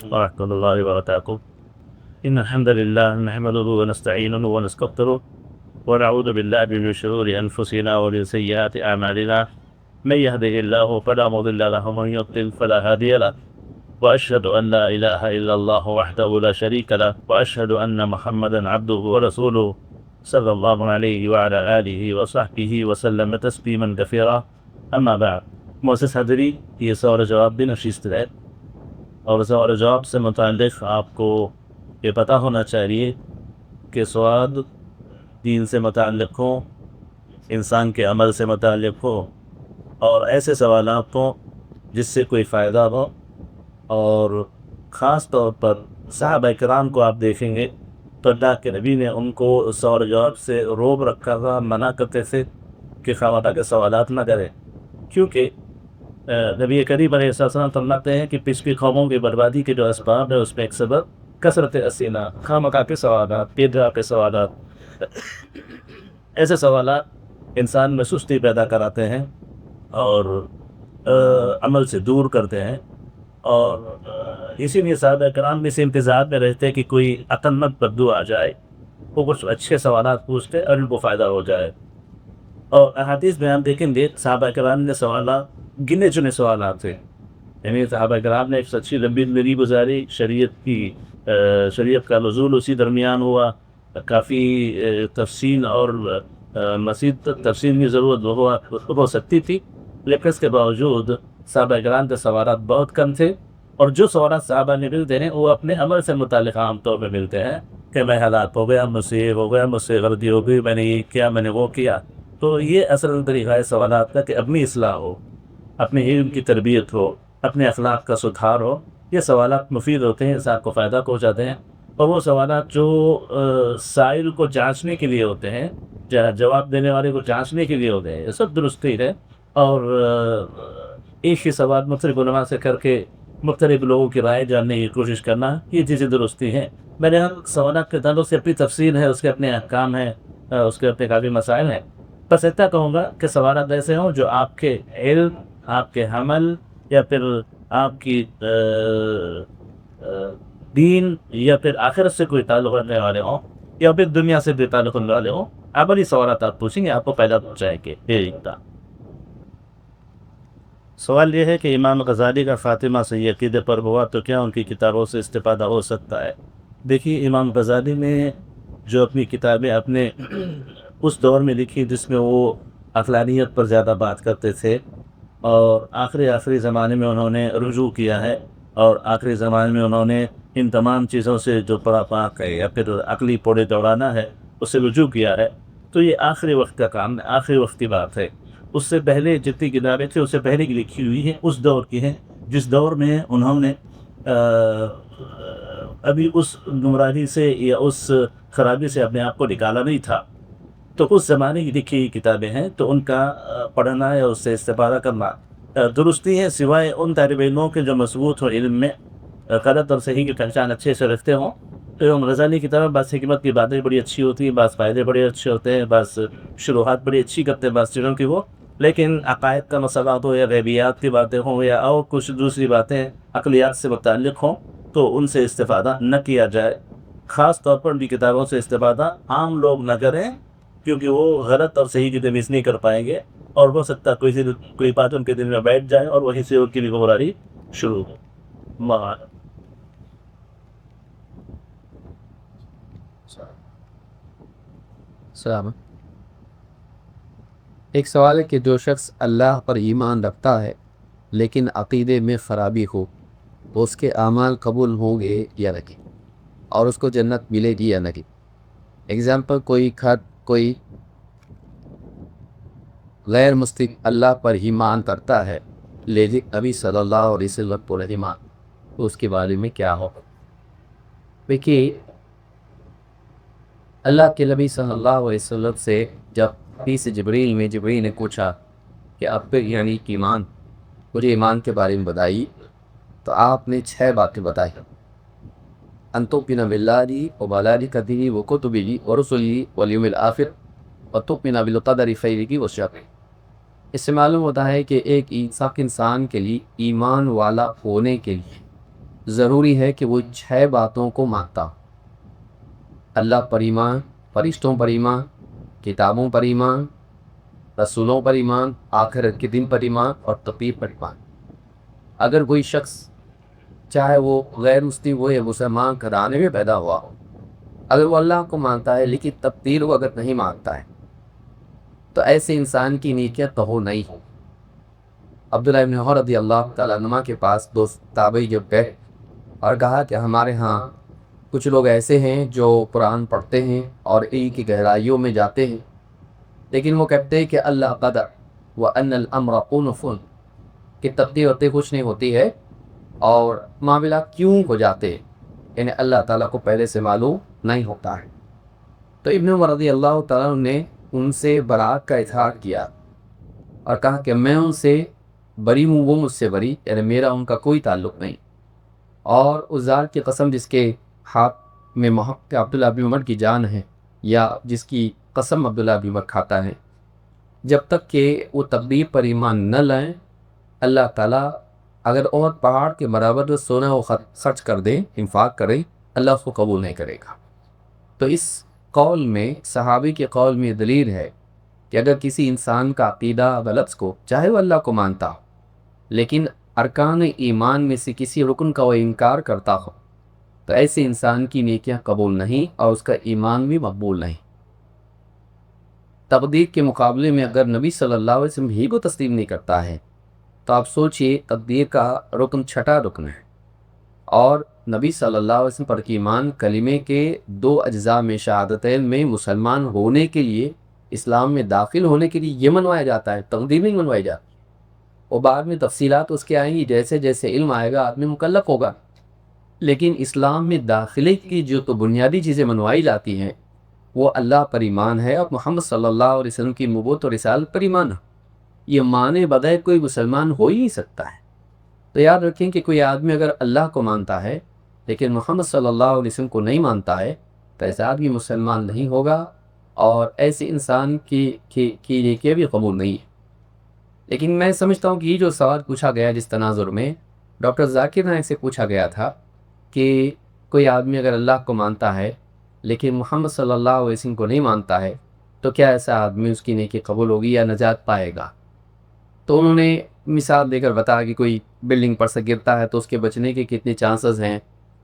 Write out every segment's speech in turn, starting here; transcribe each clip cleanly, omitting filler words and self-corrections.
ورحمة الله وبركاته. إن الحمد لله نحمده ونستعينه ونستغفره ونعوذ بالله من شرور أنفسنا ومن سيئات أعمالنا. من يهده الله فلا مضل له ومن يضلل فلا هادي له. وأشهد أن لا إله إلا الله وحده لا شريك له وأشهد أن محمدا عبده ورسوله صلى الله عليه وعلى آله وصحبه وسلم تسليما كثيرا. أما بعد. معزز حاضرین، یہ سوال و جواب بھی نشست ہے، اور سوال و جواب سے متعلق آپ کو یہ پتہ ہونا چاہیے کہ سوال دین سے متعلق ہو، انسان کے عمل سے متعلق ہو، اور ایسے سوالات ہوں جس سے کوئی فائدہ ہو. اور خاص طور پر صحابہ کرام کو آپ دیکھیں گے تو اللہ کے نبی نے ان کو سوال و جواب سے روب رکھا تھا، منع کرتے تھے کہ خواہ کے سوالات نہ کریں، کیونکہ نبی کریم علیہ السلام فرماتے ہیں کہ پچھلی قوموں کی بربادی کے جو اسباب ہے اس میں ایک سبب کثرت اسئلہ، خواہ کے سوالات، پیدرا کے سوالات. ایسے سوالات انسان میں سستی پیدا کراتے ہیں اور عمل سے دور کرتے ہیں، اور اسی لیے صحابہ کرام اس انتظار میں رہتے ہیں کہ کوئی عقلمند بدو آ جائے، وہ کچھ اچھے سوالات پوچھتے اور ان کو فائدہ ہو جائے. اور احادیث میں ہم دیکھیں گے صحابہ کرام نے سوالات گنے چنے سوالات تھے، یعنی صحابہ کرام نے ایک سچی لمبی زندگی گزاری، شریعت کا نزول اسی درمیان ہوا، کافی تفصیل اور مزید تفصیل کی ضرورت ہو سکتی تھی، لیکن اس کے باوجود صحابہ کرام کے سوالات بہت کم تھے. اور جو سوالات صحابہ نے ملتے ہیں وہ اپنے عمل سے متعلق عام طور پہ ملتے ہیں کہ میں ہلاک ہو گیا، مجھ سے یہ ہو گیا، مجھ سے غلطی ہو گئی، میں نے یہ کیا، میں نے وہ کیا. تو یہ اصل طریقہ ہے سوالات کا کہ اپنی اصلاح ہو، اپنے علم کی تربیت ہو، اپنے اخلاق کا سدھار ہو. یہ سوالات مفید ہوتے ہیں، انسان کو فائدہ پہنچاتے ہیں. اور وہ سوالات جو سائل کو جانچنے کے لیے ہوتے ہیں، جواب دینے والے کو جانچنے کے لیے ہوتے ہیں، یہ سب درستی ہے. اور ایک ہی سوال مختلف علماء سے کر کے مختلف لوگوں کی رائے جاننے کی کوشش کرنا، یہ چیزیں درستی ہیں. میں نے سوالات کے تعلق سے اپنی تفصیل ہے، اس کے اپنے احکام ہیں، اس کے اپنے کافی مسائل ہیں. بس اتنا کہوں گا کہ سوالات ایسے ہوں جو آپ کے علم، آپ کے عمل، یا پھر آپ کی دین یا پھر آخرت سے کوئی تعلق رکھنے والے ہوں، یا پھر دنیا سے بھی تعلق رکھنے والے ہوں. عملی سوالات آپ پوچھیں گے، آپ کو پیدا پہنچائیں گے. سوال یہ ہے کہ امام غزالی کا فاطمہ سے یہ عقیدے پر ہوا تو کیا ان کی کتابوں سے استفادہ ہو سکتا ہے؟ دیکھیے، امام غزالی نے جو اپنی کتابیں اپنے اس دور میں لکھی جس میں وہ عقلانیت پر زیادہ بات کرتے تھے، اور آخری زمانے میں انہوں نے رجوع کیا ہے، اور آخری زمانے میں انہوں نے ان تمام چیزوں سے جو پاک ہے یا پھر عقلی پوڑے دوڑانا ہے اس سے رجوع کیا ہے. تو یہ آخری وقت کا کام ہے، آخری وقت کی بات ہے. اس سے پہلے جتنی کتابیں تھیں اس سے پہلے کی لکھی ہوئی ہیں، اس دور کی ہیں جس دور میں انہوں نے ابھی اس گمراہی سے یا اس خرابی سے اپنے آپ کو نکالا نہیں تھا. تو اس زمانے کی لکھی کتابیں ہیں، تو ان کا پڑھنا ہے، اس سے استفادہ کرنا درستی ہے، سوائے ان طالب علموں کے جو مضبوط ہو علم میں، غلط اور صحیح کی پہچان اچھے سے رکھتے ہوں. تو امام غزالی کی طرف بعض حکمت کی باتیں بڑی اچھی ہوتی ہیں، بعض فائدے بڑے اچھے ہوتے ہیں، بعض شروحات بڑی اچھی کرتے ہیں بعض چیزوں کی وہ. لیکن عقائد کا مسئلہ ہو یا غیبیات کی باتیں ہوں یا اور کچھ دوسری باتیں عقلیات سے متعلق ہوں، تو ان سے استفادہ نہ کیا جائے. خاص طور پر ان کی کتابوں سے استفادہ عام لوگ نہ کریں، کیونکہ وہ غلط اور صحیح کی تمیز نہیں کر پائیں گے، اور ہو سکتا ہے کوئی بات ان کے دل میں بیٹھ جائے اور وہیں سے ان کی گمراہی شروع ہو. السلام. ایک سوال ہے کہ جو شخص اللہ پر ایمان رکھتا ہے لیکن عقیدے میں خرابی ہو، تو اس کے اعمال قبول ہوں گے یا نہیں، اور اس کو جنت ملے گی یا نہیں. ایگزامپل، کوئی غیر مسلم اللہ پر ایمان کرتا ہے لیکن نبی صلی اللہ علیہ وسلم پر ایمان، تو اس کے بارے میں کیا ہو؟ دیکھیے، اللہ کے نبی صلی اللہ علیہ وسلم سے جب حدیث جبریل نے پوچھا کہ آپ پہ یعنی ایمان، مجھے ایمان کے بارے میں بتائی، تو آپ نے 6 باتیں بتائی. انتؤمن باللہ وملائکتہ وکتبہ ورسلہ والیوم الآخر وتؤمن بالقدر خیرہ وشرہ. اس سے معلوم ہوتا ہے کہ ایک انسان کے لیے ایمان والا ہونے کے لیے ضروری ہے کہ وہ 6 باتوں کو مانتا ہو: اللہ پر ایمان، فرشتوں پر ایمان، کتابوں پر ایمان، رسولوں پر ایمان، آخرت کے دن پر ایمان اور تقدیر پر ایمان۔ اگر کوئی شخص چاہے وہ غیر مسلم ہو یا مسلمان گھرانے میں پیدا ہوا ہو، اگر وہ اللہ کو مانتا ہے لیکن تقدیر وہ اگر نہیں مانتا ہے تو ایسے انسان کی نیکیاں قبول نہیں ہوں۔ عبداللہ ابن عمر رضی اللہ تعالیٰ عنہ کے پاس دو تابعی جب گئے اور کہا کہ ہمارے ہاں کچھ لوگ ایسے ہیں جو قرآن پڑھتے ہیں اور علم کی گہرائیوں میں جاتے ہیں، لیکن وہ کہتے ہیں کہ اللہ قدر وَأَنَّ الْأَمْرَ أُنُفٌ، کہ تقدیر ہوتے کچھ نہیں ہوتی ہے اور معاملات کیوں ہو جاتے ہیں، یعنی اللہ تعالیٰ کو پہلے سے معلوم نہیں ہوتا ہے۔ تو ابن عمر رضی اللہ تعالیٰ نے ان سے برات کا اظہار کیا اور کہا کہ میں ان سے بری ہوں، وہ مجھ سے بری، یعنی میرا ان کا کوئی تعلق نہیں، اور اس ذات کی قسم جس کے ہاتھ میں محق عبداللہ بن عمر کی جان ہے، یا جس کی قسم عبداللہ بن عمر کھاتا ہے، جب تک کہ وہ تقدیر پر ایمان نہ لائیں، اللہ تعالیٰ اگر اور پہاڑ کے برابر سونا و خرچ کر دے، انفاق کرے، اللہ اس کو قبول نہیں کرے گا۔ تو اس قول میں، صحابی کے قول میں دلیل ہے کہ اگر کسی انسان کا عقیدہ غلط کو، چاہے وہ اللہ کو مانتا ہو لیکن ارکان ایمان میں سے کسی رکن کا وہ انکار کرتا ہو، تو ایسے انسان کی نیکیاں قبول نہیں اور اس کا ایمان بھی مقبول نہیں۔ تقدیر کے مقابلے میں اگر نبی صلی اللہ علیہ وسلم ہی کو تسلیم نہیں کرتا ہے تو آپ سوچئے تقدیر کا رکن چھٹا رکن ہے، اور نبی صلی اللہ علیہ وسلم پر ایمان کلمے کے 2 اجزاء میں شہادتین میں مسلمان ہونے کے لیے، اسلام میں داخل ہونے کے لیے یہ منوایا جاتا ہے، تقدیر نہیں منوائی جاتی۔ اور بعد میں تفصیلات اس کے آئیں گی، جیسے جیسے علم آئے گا آدمی مکلف ہوگا، لیکن اسلام میں داخلے کی جو تو بنیادی چیزیں منوائی جاتی ہیں وہ اللہ پر ایمان ہے اور محمد صلی اللہ علیہ وسلم کی نبوت اور رسالت پر ایمان ہے۔ یہ مانے بغیر کوئی مسلمان ہو ہی نہیں سکتا ہے۔ تو یاد رکھیں کہ کوئی آدمی اگر اللہ کو مانتا ہے لیکن محمد صلی اللہ علیہ وسلم کو نہیں مانتا ہے تو ایسا آدمی مسلمان نہیں ہوگا، اور ایسے انسان کی نیکیاں بھی قبول نہیں ہے۔ لیکن میں سمجھتا ہوں کہ یہ جو سوال پوچھا گیا جس تناظر میں ڈاکٹر ذاکر نائک سے پوچھا گیا تھا کہ کوئی آدمی اگر اللہ کو مانتا ہے لیکن محمد صلی اللہ علیہ وسلم کو نہیں مانتا ہے تو کیا ایسا آدمی اس کی نیکی قبول ہوگی یا نجات پائے گا؟ تو انہوں نے مثال دے کر بتایا کہ کوئی بلڈنگ پر سے گرتا ہے تو اس کے بچنے کے کتنے چانسز ہیں،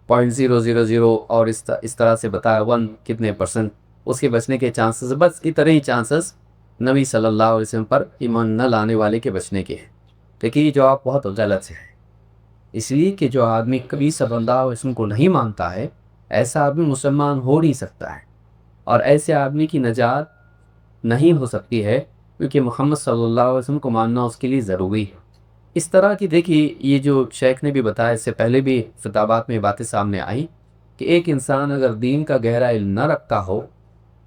0.000، اور اس طرح سے بتایا 1 کتنے % اس کے بچنے کے چانسز، بس اتنے ہی چانسز نبی صلی اللہ علیہ وسلم پر ایمان نہ لانے والے کے بچنے کے ہیں۔ لیکن یہ جواب بہت غلط ہے، اس لیے کہ جو آدمی کبھی صلی اللہ علیہ وسلم کو نہیں مانتا ہے ایسا آدمی مسلمان ہو نہیں سکتا ہے، اور ایسے آدمی کی نجات نہیں ہو سکتی ہے کیونکہ محمد صلی اللہ علیہ وسلم کو ماننا اس کے لیے ضروری ہے۔ اس طرح کی دیکھیے یہ جو شیخ نے بھی بتایا، اس سے پہلے بھی خطابات میں باتیں سامنے آئیں کہ ایک انسان اگر دین کا گہرا علم نہ رکھتا ہو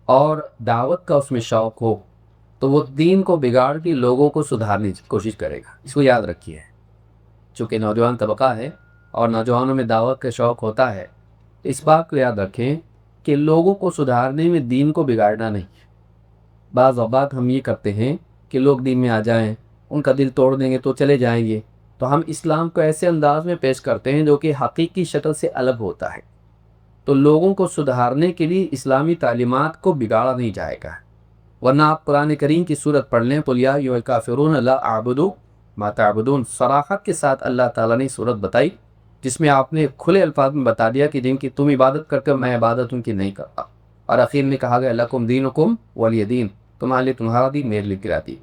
اور دعوت کا اس میں شوق ہو تو وہ دین کو بگاڑ کے لوگوں کو سدھارنے کی کوشش کرے گا۔ اس کو یاد رکھیے، چونکہ نوجوان طبقہ ہے اور نوجوانوں میں دعوت کا شوق ہوتا ہے، اس بات کو یاد رکھیں کہ لوگوں کو سدھارنے میں دین کو بگاڑنا نہیں ہے۔ بعض اوقات ہم یہ کرتے ہیں کہ لوگ دین میں آ جائیں، ان کا دل توڑ دیں گے تو چلے جائیں گے، تو ہم اسلام کو ایسے انداز میں پیش کرتے ہیں جو کہ حقیقی شکل سے الگ ہوتا ہے۔ تو لوگوں کو سدھارنے کے لیے اسلامی تعلیمات کو بگاڑا نہیں جائے گا، ورنہ آپ قرآن کریم کی سورت پڑھ لیں، قُلْ یَا أَیُّھَا الْکَافِرُونَ لَا أَعْبُدُ مَا تَعْبُدُونَ، صراحت کے ساتھ اللہ تعالیٰ نے صورت بتائی جس میں آپ نے کھلے الفاظ میں بتا دیا کہ جن کی تم عبادت کر کے میں عبادت ان کی نہیں کرتا، اور آخر میں کہا گیا لَکُمْ دِینُکُمْ وَلِیَ دِین، تمہارے لیے تمہارا دین، میرے لیے میرا دین۔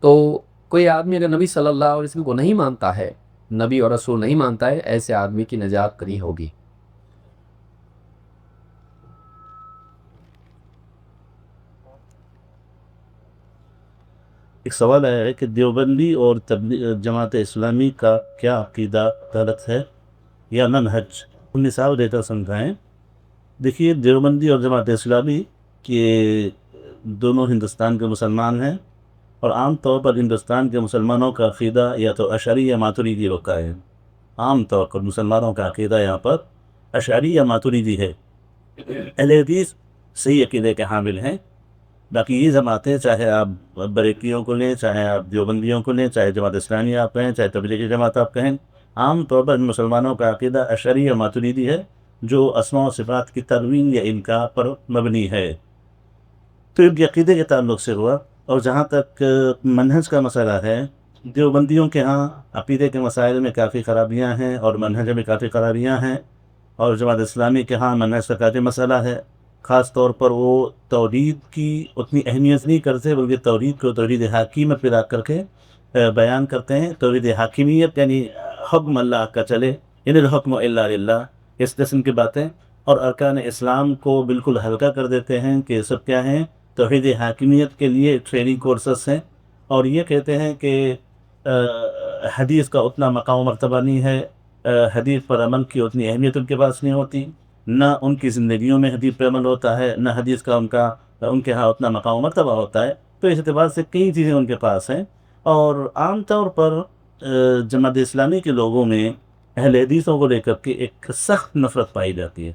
تو کوئی آدمی اگر نبی صلی اللہ علیہ وسلم کو نہیں مانتا ہے، نبی اور رسول نہیں مانتا ہے، ایسے آدمی کی نجات نہیں ہوگی۔ ایک سوال آیا ہے کہ دیوبندی اور جماعت اسلامی کا کیا عقیدہ غلط ہے یا منہج، نصاب دیتا سمجھائیں۔ دیکھیے، دیوبندی اور جماعت اسلامی کے دونوں ہندوستان کے مسلمان ہیں، اور عام طور پر ہندوستان کے مسلمانوں کا عقیدہ یا تو اشعری یا ماتریدی ہوتا ہے۔ عام طور پر مسلمانوں کا عقیدہ یہاں پر اشعری یا ماتریدی ہے۔ اہل حدیث صحیح عقیدے کے حامل ہیں۔ باقی یہ جماعتیں، چاہے آپ بریلویوں کو لیں، چاہے آپ دیوبندیوں کو لیں، چاہے جماعت اسلامی آپ کہیں، چاہے تبلیغی جماعت آپ کہیں، عام طور پر مسلمانوں کا عقیدہ اشعری اور ماتریدی ہے جو اسماء و صفات کی تروین یا انکار پر مبنی ہے۔ تو یہ عقیدے کے تعلق سے ہوا۔ اور جہاں تک منہج کا مسئلہ ہے، دیوبندیوں کے ہاں عقیدے کے مسائل میں کافی خرابیاں ہیں اور منہج میں کافی خرابیاں ہیں، اور جماعت اسلامی کے ہاں منہج کا کافی مسئلہ ہے۔ خاص طور پر وہ توحید کی اتنی اہمیت نہیں کرتے، بلکہ توحید کو توحید حاکمیت پہ رکھ کر کے بیان کرتے ہیں۔ توحید حاکمیت یعنی حکم اللہ کا چلے، ان الحکم الا للہ، اس قسم کی باتیں، اور ارکان اسلام کو بالکل ہلکا کر دیتے ہیں کہ یہ سب کیا ہیں، توحید حاکمیت کے لیے ٹریننگ کورسز ہیں، اور یہ کہتے ہیں کہ حدیث کا اتنا مقام و مرتبہ نہیں ہے، حدیث پر عمل کی اتنی اہمیت ان کے پاس نہیں ہوتی، نہ ان کی زندگیوں میں حدیث پر عمل ہوتا ہے، نہ حدیث کا ان کے ہاں اتنا مقام و مرتبہ ہوتا ہے۔ تو اس اعتبار سے کئی چیزیں ان کے پاس ہیں، اور عام طور پر جماعت اسلامی کے لوگوں میں اہل حدیثوں کو لے کر کے ایک سخت نفرت پائی جاتی ہے،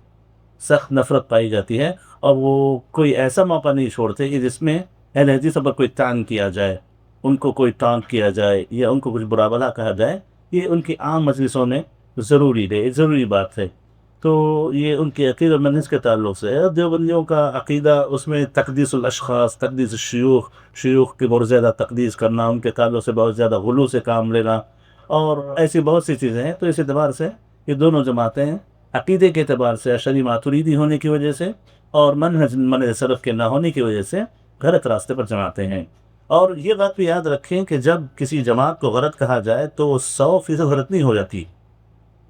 سخت نفرت پائی جاتی ہے، اور وہ کوئی ایسا موقع نہیں چھوڑتے کہ جس میں اہل حدیثوں پر کوئی طعن کیا جائے، ان کو کوئی ٹانٹ کیا جائے یا ان کو کچھ برا بھلا کہا جائے۔ یہ ان کی عام مجلسوں میں ضروری بات ہے۔ تو یہ ان کے عقیدہ اور منہج کے تعلق سے ہے۔ دیوبندیوں کا عقیدہ اس میں تقدیس الاشخاص، تقدیس الشیوخ، شیوخ کی بہت زیادہ تقدیس کرنا، ان کے تعلق سے بہت زیادہ غلو سے کام لینا، اور ایسی بہت سی چیزیں ہیں۔ تو اس اعتبار سے یہ دونوں جماعتیں عقیدے کے اعتبار سے اشعری ماتریدی ہونے کی وجہ سے اور منہج سلف کے نہ ہونے کی وجہ سے غلط راستے پر جماعتیں ہیں۔ اور یہ بات بھی یاد رکھیں کہ جب کسی جماعت کو غلط کہا جائے تو وہ 100% غلط نہیں ہو جاتی،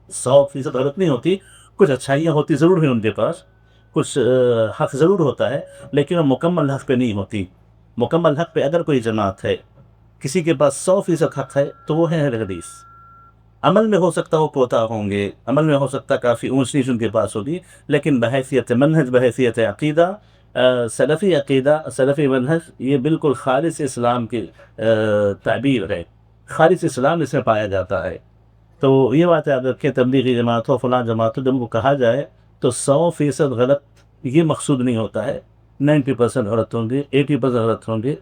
100% غلط نہیں ہوتی، کچھ اچھائیاں ہوتی ضرور ہیں ان کے پاس، کچھ حق ضرور ہوتا ہے، لیکن وہ مکمل حق پہ نہیں ہوتی۔ مکمل حق پہ اگر کوئی جماعت ہے، کسی کے پاس 100% حق ہے، تو وہ ہے اہل حدیث۔ عمل میں ہو سکتا وہ کوتا ہوں گے، عمل میں ہو سکتا کافی اونچ نیچ ان کے پاس ہوگی، لیکن بحیثیت منہج، بحیثیت عقیدہ، سلفی عقیدہ، سلفی منہج، یہ بالکل خالص اسلام کی تعبیر ہے، خالص اسلام اس میں پایا جاتا ہے۔ تو یہ بات یاد رکھیں، تبلیغی جماعت ہو، فلاں جماعت ہو، جب وہ کہا جائے تو 100% غلط یہ مقصود نہیں ہوتا ہے، 90% غلط ہوں گے، 80% غلط ہوں گے،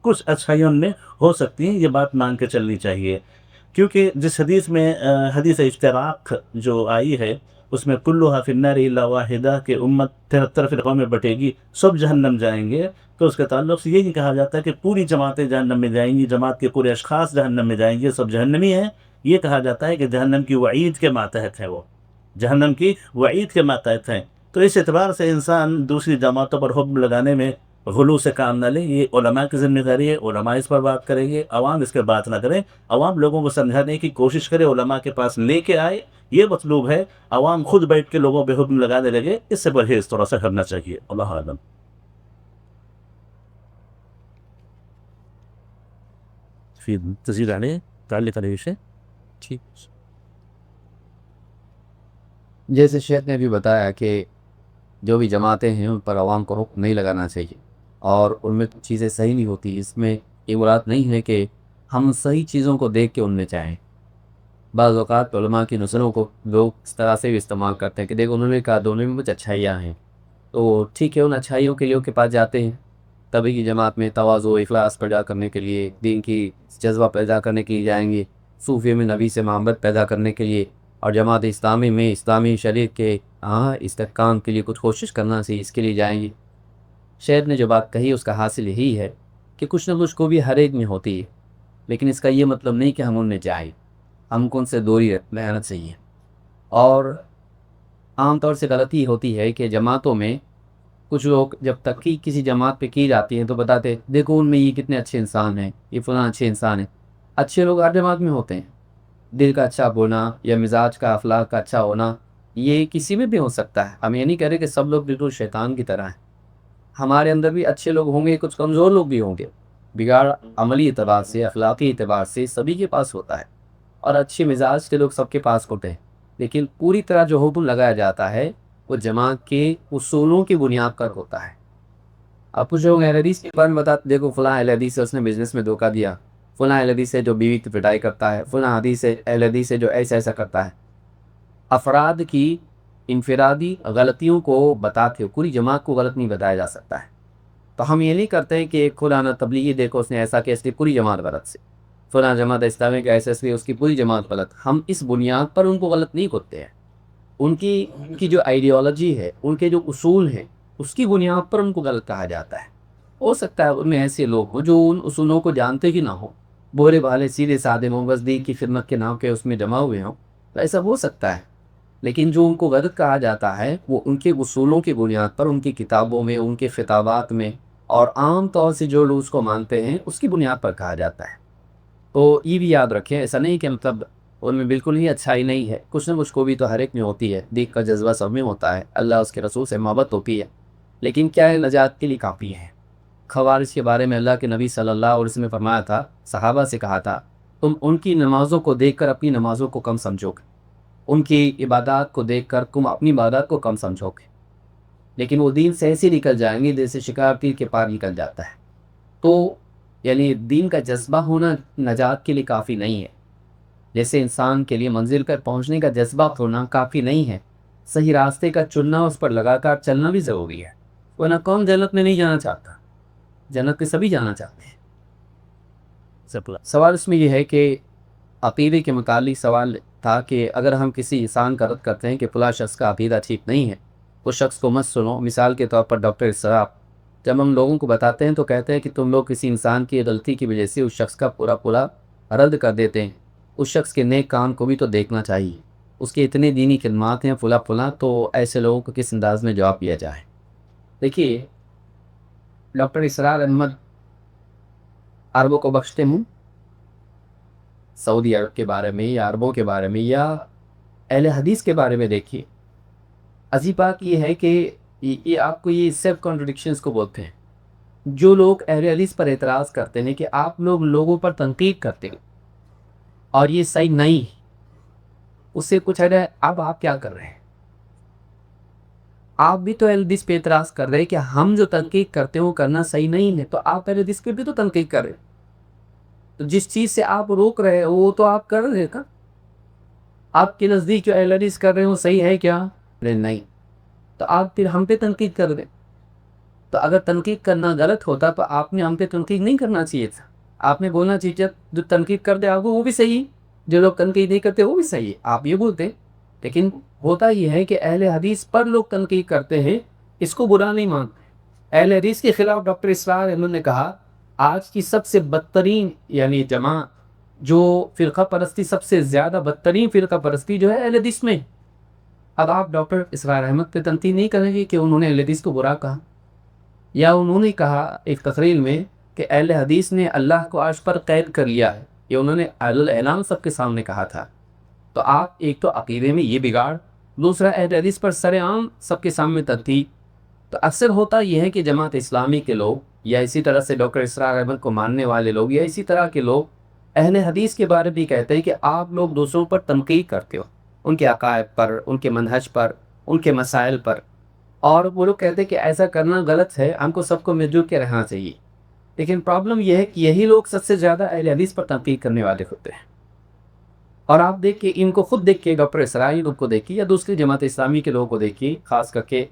کچھ اچھائیاں ان میں ہو سکتی ہیں، یہ بات مان کے چلنی چاہیے۔ کیونکہ جس حدیث میں حدیث افتراق جو آئی ہے، اس میں کلھا فی النار الا واحدہ کہ امت 73 فرقوں میں بٹے گی، سب جہنم جائیں گے، تو اس کے تعلق سے یہ نہیں کہا جاتا کہ پوری جماعتیں جہنم میں جائیں گی، جماعت کے پورے اشخاص جہنم میں جائیں گے، سب جہنمی ہیں۔ یہ کہا جاتا ہے کہ جہنم کی وعید کے ماتحت ہے، وہ جہنم کی وعید کے ماتحت ہیں۔ تو اس اعتبار سے انسان دوسری جماعتوں پر حکم لگانے میں غلو سے کام نہ لے، یہ علماء کی ذمہ داری ہے، علماء اس پر بات کریں گے، عوام اس کے بات نہ کریں، عوام لوگوں کو سمجھانے کی کوشش کرے، علماء کے پاس لے کے آئے، یہ مطلوب ہے۔ عوام خود بیٹھ کے لوگوں پہ حکم لگانے لگے، اس سے پرہیز تھوڑا سا کرنا چاہیے۔ اللہ اعلم۔ في تزيد عليه، تعلق عليه شيء؟ ٹھیک، جیسے شیخ نے بھی بتایا کہ جو بھی جماعتیں ہیں ان پر عوام کو حکم نہیں لگانا چاہیے، اور ان میں چیزیں صحیح نہیں ہوتی۔ اس میں یہ مراد نہیں ہے کہ ہم صحیح چیزوں کو دیکھ کے ان میں چاہیں۔ بعض اوقات علماء کی نظروں کو لوگ اس طرح سے بھی استعمال کرتے ہیں کہ دیکھو انہوں نے کہا دونوں میں کچھ اچھائیاں ہیں، تو ٹھیک ہے، ان اچھائیوں کے لیے ان کے پاس جاتے ہیں۔ تبھی کی جماعت میں تواضع و اخلاص پیدا کرنے کے لیے، دین کی جذبہ پیدا کرنے کے لیے جائیں گے، صوفیہ میں نبی سے محبت پیدا کرنے کے لیے، اور جماعت اسلامی میں اسلامی شریعت کے استحکام کے لیے کچھ کوشش کرنا چاہیے، اس کے لیے جائیں گے۔ شیخ نے جو بات کہی اس کا حاصل یہی ہے کہ کچھ نہ کچھ کو بھی ہر ایک میں ہوتی ہے، لیکن اس کا یہ مطلب نہیں کہ ہم ان میں جائیں، ہم کو ان سے دوری رہنا چاہیے۔ اور عام طور سے غلطی ہوتی ہے کہ جماعتوں میں کچھ لوگ جب تقریر کسی جماعت پہ کی جاتی ہے تو بتاتے دیکھو ان میں یہ کتنے اچھے انسان ہیں، یہ فلاں اچھے انسان ہیں۔ اچھے لوگ ہر جماعت میں ہوتے ہیں، دل کا اچھا ہونا یا مزاج کا، اخلاق کا اچھا ہونا، یہ کسی میں بھی ہو سکتا ہے۔ ہم یہ نہیں کہہ رہے کہ سب لوگ بالکل شیطان کی طرح ہیں، ہمارے اندر بھی اچھے لوگ ہوں گے، کچھ کمزور لوگ بھی ہوں گے۔ بگاڑ عملی اعتبار سے، اخلاقی اعتبار سے سبھی کے پاس ہوتا ہے، اور اچھے مزاج کے لوگ سب کے پاس ہوتے ہیں، لیکن پوری طرح جو حکم لگایا جاتا ہے وہ جماعت کے اصولوں کی بنیاد پر ہوتا ہے۔ اب کچھ لوگ اہل حدیث کے بارے میں بتاتے دیکھو فلاں اہل حدیث ہے، اس نے بزنس میں دھوکہ دیا، فلاں اہل حدیث ہے جو بیوی کی پٹائی کرتا ہے، فلاں حدیث ہے اہل حدیث ہے جو ایسا کرتا ہے۔ افراد کی انفرادی غلطیوں کو بتاتے ہو، پوری جماعت کو غلط نہیں بتایا جا سکتا ہے۔ تو ہم یہ نہیں کرتے ہیں کہ ایک کھلانا تبلیغی دیکھو اس نے ایسا کیا اس لیے پوری جماعت غلط سے، فلاں جماعت اسلامی کا SSB اس کی پوری جماعت غلط. ہم اس بنیاد پر ان کو غلط نہیں کرتے ہیں. ان کی جو آئیڈیالوجی ہے، ان کے جو اصول ہیں، اس کی بنیاد پر ان کو غلط کہا جاتا ہے. ہو سکتا ہے ان میں ایسے لوگ ہوں جو ان اصولوں کو جانتے ہی نہ ہوں، بولے بھالے سیدھے سادے محمد دین کی خدمت کے نام پہ اس میں جمع ہوئے ہوں، تو ایسا ہو سکتا ہے. لیکن جو ان کو غلط کہا جاتا ہے وہ ان کے اصولوں کی بنیاد پر، ان کی کتابوں میں، ان کے خطابات میں، اور عام طور سے جو لوگ اس کو مانتے ہیں اس کی بنیاد پر کہا جاتا ہے. تو یہ بھی یاد رکھیں، ایسا نہیں کہ مطلب ان میں بالکل ہی اچھائی نہیں ہے. کچھ نہ کچھ کو بھی تو ہر ایک میں ہوتی ہے، دیکھ کا جذبہ سب میں ہوتا ہے، اللہ اس کے رسول سے محبت ہوتی ہے. لیکن کیا ہے، نجات کے لیے کافی ہے. خوارج کے بارے میں اللہ کے نبی صلی اللہ علیہ وسلم نے فرمایا تھا، صحابہ سے کہا تھا، تم ان کی نمازوں کو دیکھ کر اپنی نمازوں کو کم سمجھو گے، ان کی عبادات کو دیکھ کر تم اپنی عبادات کو کم سمجھو گے، لیکن وہ دین سے ایسے نکل جائیں گے جیسے شکار تیر کے پار نکل جاتا ہے. تو یعنی دین کا جذبہ ہونا نجات کے لیے کافی نہیں ہے. جیسے انسان کے لیے منزل پر پہنچنے کا جذبہ ہونا کافی نہیں ہے، صحیح راستے کا چننا، اس پر لگاتار چلنا بھی ضروری ہے. ورنہ کون جنت میں نہیں جانا چاہتا؟ جنت میں سبھی جانا چاہتے ہیں. سوال اس میں یہ ہے کہ عقیدے کے متعلق سوال تھا کہ اگر ہم کسی انسان کا رد کرتے ہیں کہ فلاں شخص کا عقیدہ ٹھیک نہیں ہے، اس شخص کو مت سنو. مثال کے طور پر ڈاکٹر اسراف، جب ہم لوگوں کو بتاتے ہیں تو کہتے ہیں کہ تم لوگ کسی انسان کی غلطی کی وجہ سے اس شخص کا پورا رد کر دیتے ہیں. اس شخص کے نیک کام کو بھی تو دیکھنا چاہیے، اس کے اتنے دینی خدمات ہیں فلاں، تو ایسے لوگوں کو کس انداز میں جواب دیا جائے؟ دیکھیے، ڈاکٹر اسرار احمد عربوں کو بخشتے ہوں، سعودی عرب کے بارے میں یا عربوں کے بارے میں یا اہل حدیث کے بارے میں دیکھیے. عجیب بات یہ ہے کہ یہ آپ کو یہ سیلف کانٹرڈکشنز کو بولتے ہیں. جو لوگ اہل حدیث پر اعتراض کرتے ہیں کہ آپ لوگ لوگوں پر تنقید کرتے ہیں اور یہ صحیح نہیں، اس سے کچھ ہے، اب آپ کیا کر رہے ہیں؟ آپ بھی تو اہل حدیث پہ اعتراض کر رہے ہیں کہ ہم جو تنقید کرتے ہیں وہ کرنا صحیح نہیں ہے، تو آپ اہل حدیث پہ بھی تو تنقید کر رہے ہیں. تو جس چیز سے آپ روک رہے ہیں وہ تو آپ کر رہے ہیں. آپ کے نزدیک جو اہل حدیث کر رہے ہیں وہ صحیح ہے کیا؟ نہیں. تو آپ پھر ہم پہ تنقید کر رہے ہیں. تو اگر تنقید کرنا غلط ہوتا تو آپ نے ہم پہ تنقید نہیں کرنا چاہیے تھا. آپ نے بولنا چاہیے جو تنقید کر دے آپ کو وہ بھی صحیح، جو لوگ تنقید نہیں کرتے وہ بھی صحیح، آپ یہ بولتے. لیکن ہوتا یہ ہے کہ اہل حدیث پر لوگ تنقید کرتے ہیں، اس کو برا نہیں مانتے. اہل حدیث کے خلاف ڈاکٹر اسرار احمد نے کہا آج کی سب سے بدترین یعنی جماعت، جو فرقہ پرستی، سب سے زیادہ بدترین فرقہ پرستی جو ہے اہل حدیث میں. اب آپ ڈاکٹر اسرار احمد پہ تنقید نہیں کریں گے کہ انہوں نے اہل حدیث کو برا کہا، یا انہوں نے کہا ایک تقریر میں کہ اہل حدیث نے اللہ کو عرش پر قید کر لیا ہے، یہ انہوں نے اعلان سب کے سامنے کہا تھا. تو آپ ایک تو عقیدے میں یہ بگاڑ، دوسرا اہل حدیث پر سر عام سب کے سامنے تنقید. تو اکثر ہوتا یہ ہے کہ جماعت اسلامی کے لوگ یا اسی طرح سے ڈاکٹر اسرار احمد کو ماننے والے لوگ یا اسی طرح کے لوگ اہل حدیث کے بارے بھی کہتے ہیں کہ آپ لوگ دوسروں پر تنقید کرتے ہو، ان کے عقائد پر، ان کے منہج پر، ان کے مسائل پر. اور وہ لوگ کہتے ہیں کہ ایسا کرنا غلط ہے، ہم کو سب کو مل جل کے رہنا چاہیے. لیکن پرابلم یہ ہے کہ یہی لوگ سب سے زیادہ اہل حدیث پر تنقید کرنے والے ہوتے ہیں. اور آپ دیکھیں، ان کو خود دیکھ کے، ڈاکٹر اسرائیل کو دیکھیے یا دوسری جماعت اسلامی کے لوگوں کو دیکھیے، خاص کر کے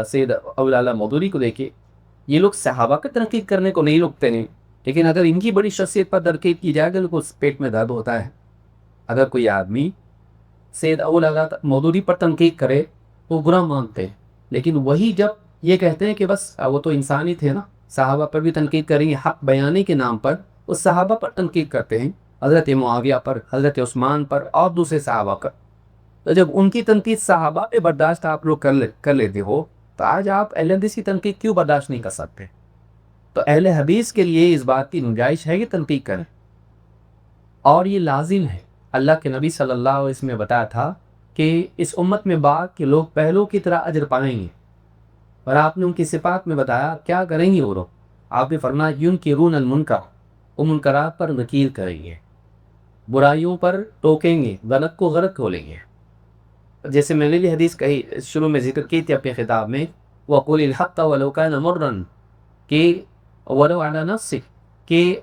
سید ابوالعلا مودودی کو دیکھیے، یہ لوگ صحابہ کا تنقید کرنے کو نہیں رکتے ہیں. لیکن اگر ان کی بڑی شخصیت پر تنقید کی جائے تو پیٹ میں درد ہوتا ہے. اگر کوئی آدمی سید ابوالعلا مودودی پر تنقید کرے تو برا مانتے ہیں، لیکن وہی جب یہ کہتے ہیں کہ بس وہ تو انسان ہی تھے نا، صحابہ پر بھی تنقید کریں گے، حق بیانی کے نام پر اس صحابہ پر تنقید کرتے ہیں، حضرت معاویہ پر، حضرت عثمان پر اور دوسرے صحابہ پر. تو جب ان کی تنقید صحابہ پہ برداشت آپ لوگ کر لیتے ہو، تو آج آپ اہل حدیث کی تنقید کیوں برداشت نہیں کر سکتے؟ تو اہل حدیث کے لیے اس بات کی گنجائش ہے کہ تنقید کریں، اور یہ لازم ہے. اللہ کے نبی صلی اللہ علیہ وسلم نے بتایا تھا کہ اس امت میں بعد کے لوگ پہلوں کی طرح اجر پائیں گے، اور آپ نے ان کی صفات میں بتایا کیا کریں گے وہ لوگ. آپ نے فرمایا ینکرون المنکر، وہ منکرات پر نکیر کریں گے، برائیوں پر ٹوکیں گے، غلط کو غلط کھولیں گے. جیسے میں نے حدیث کہی شروع میں ذکر کی تھی اپنے خطاب میں، وَقُلِ الْحَقَّ وَلَوْ كَانَ مُرًّا، کہ وَلَوْ عَلَى نَفْسِكَ، کہ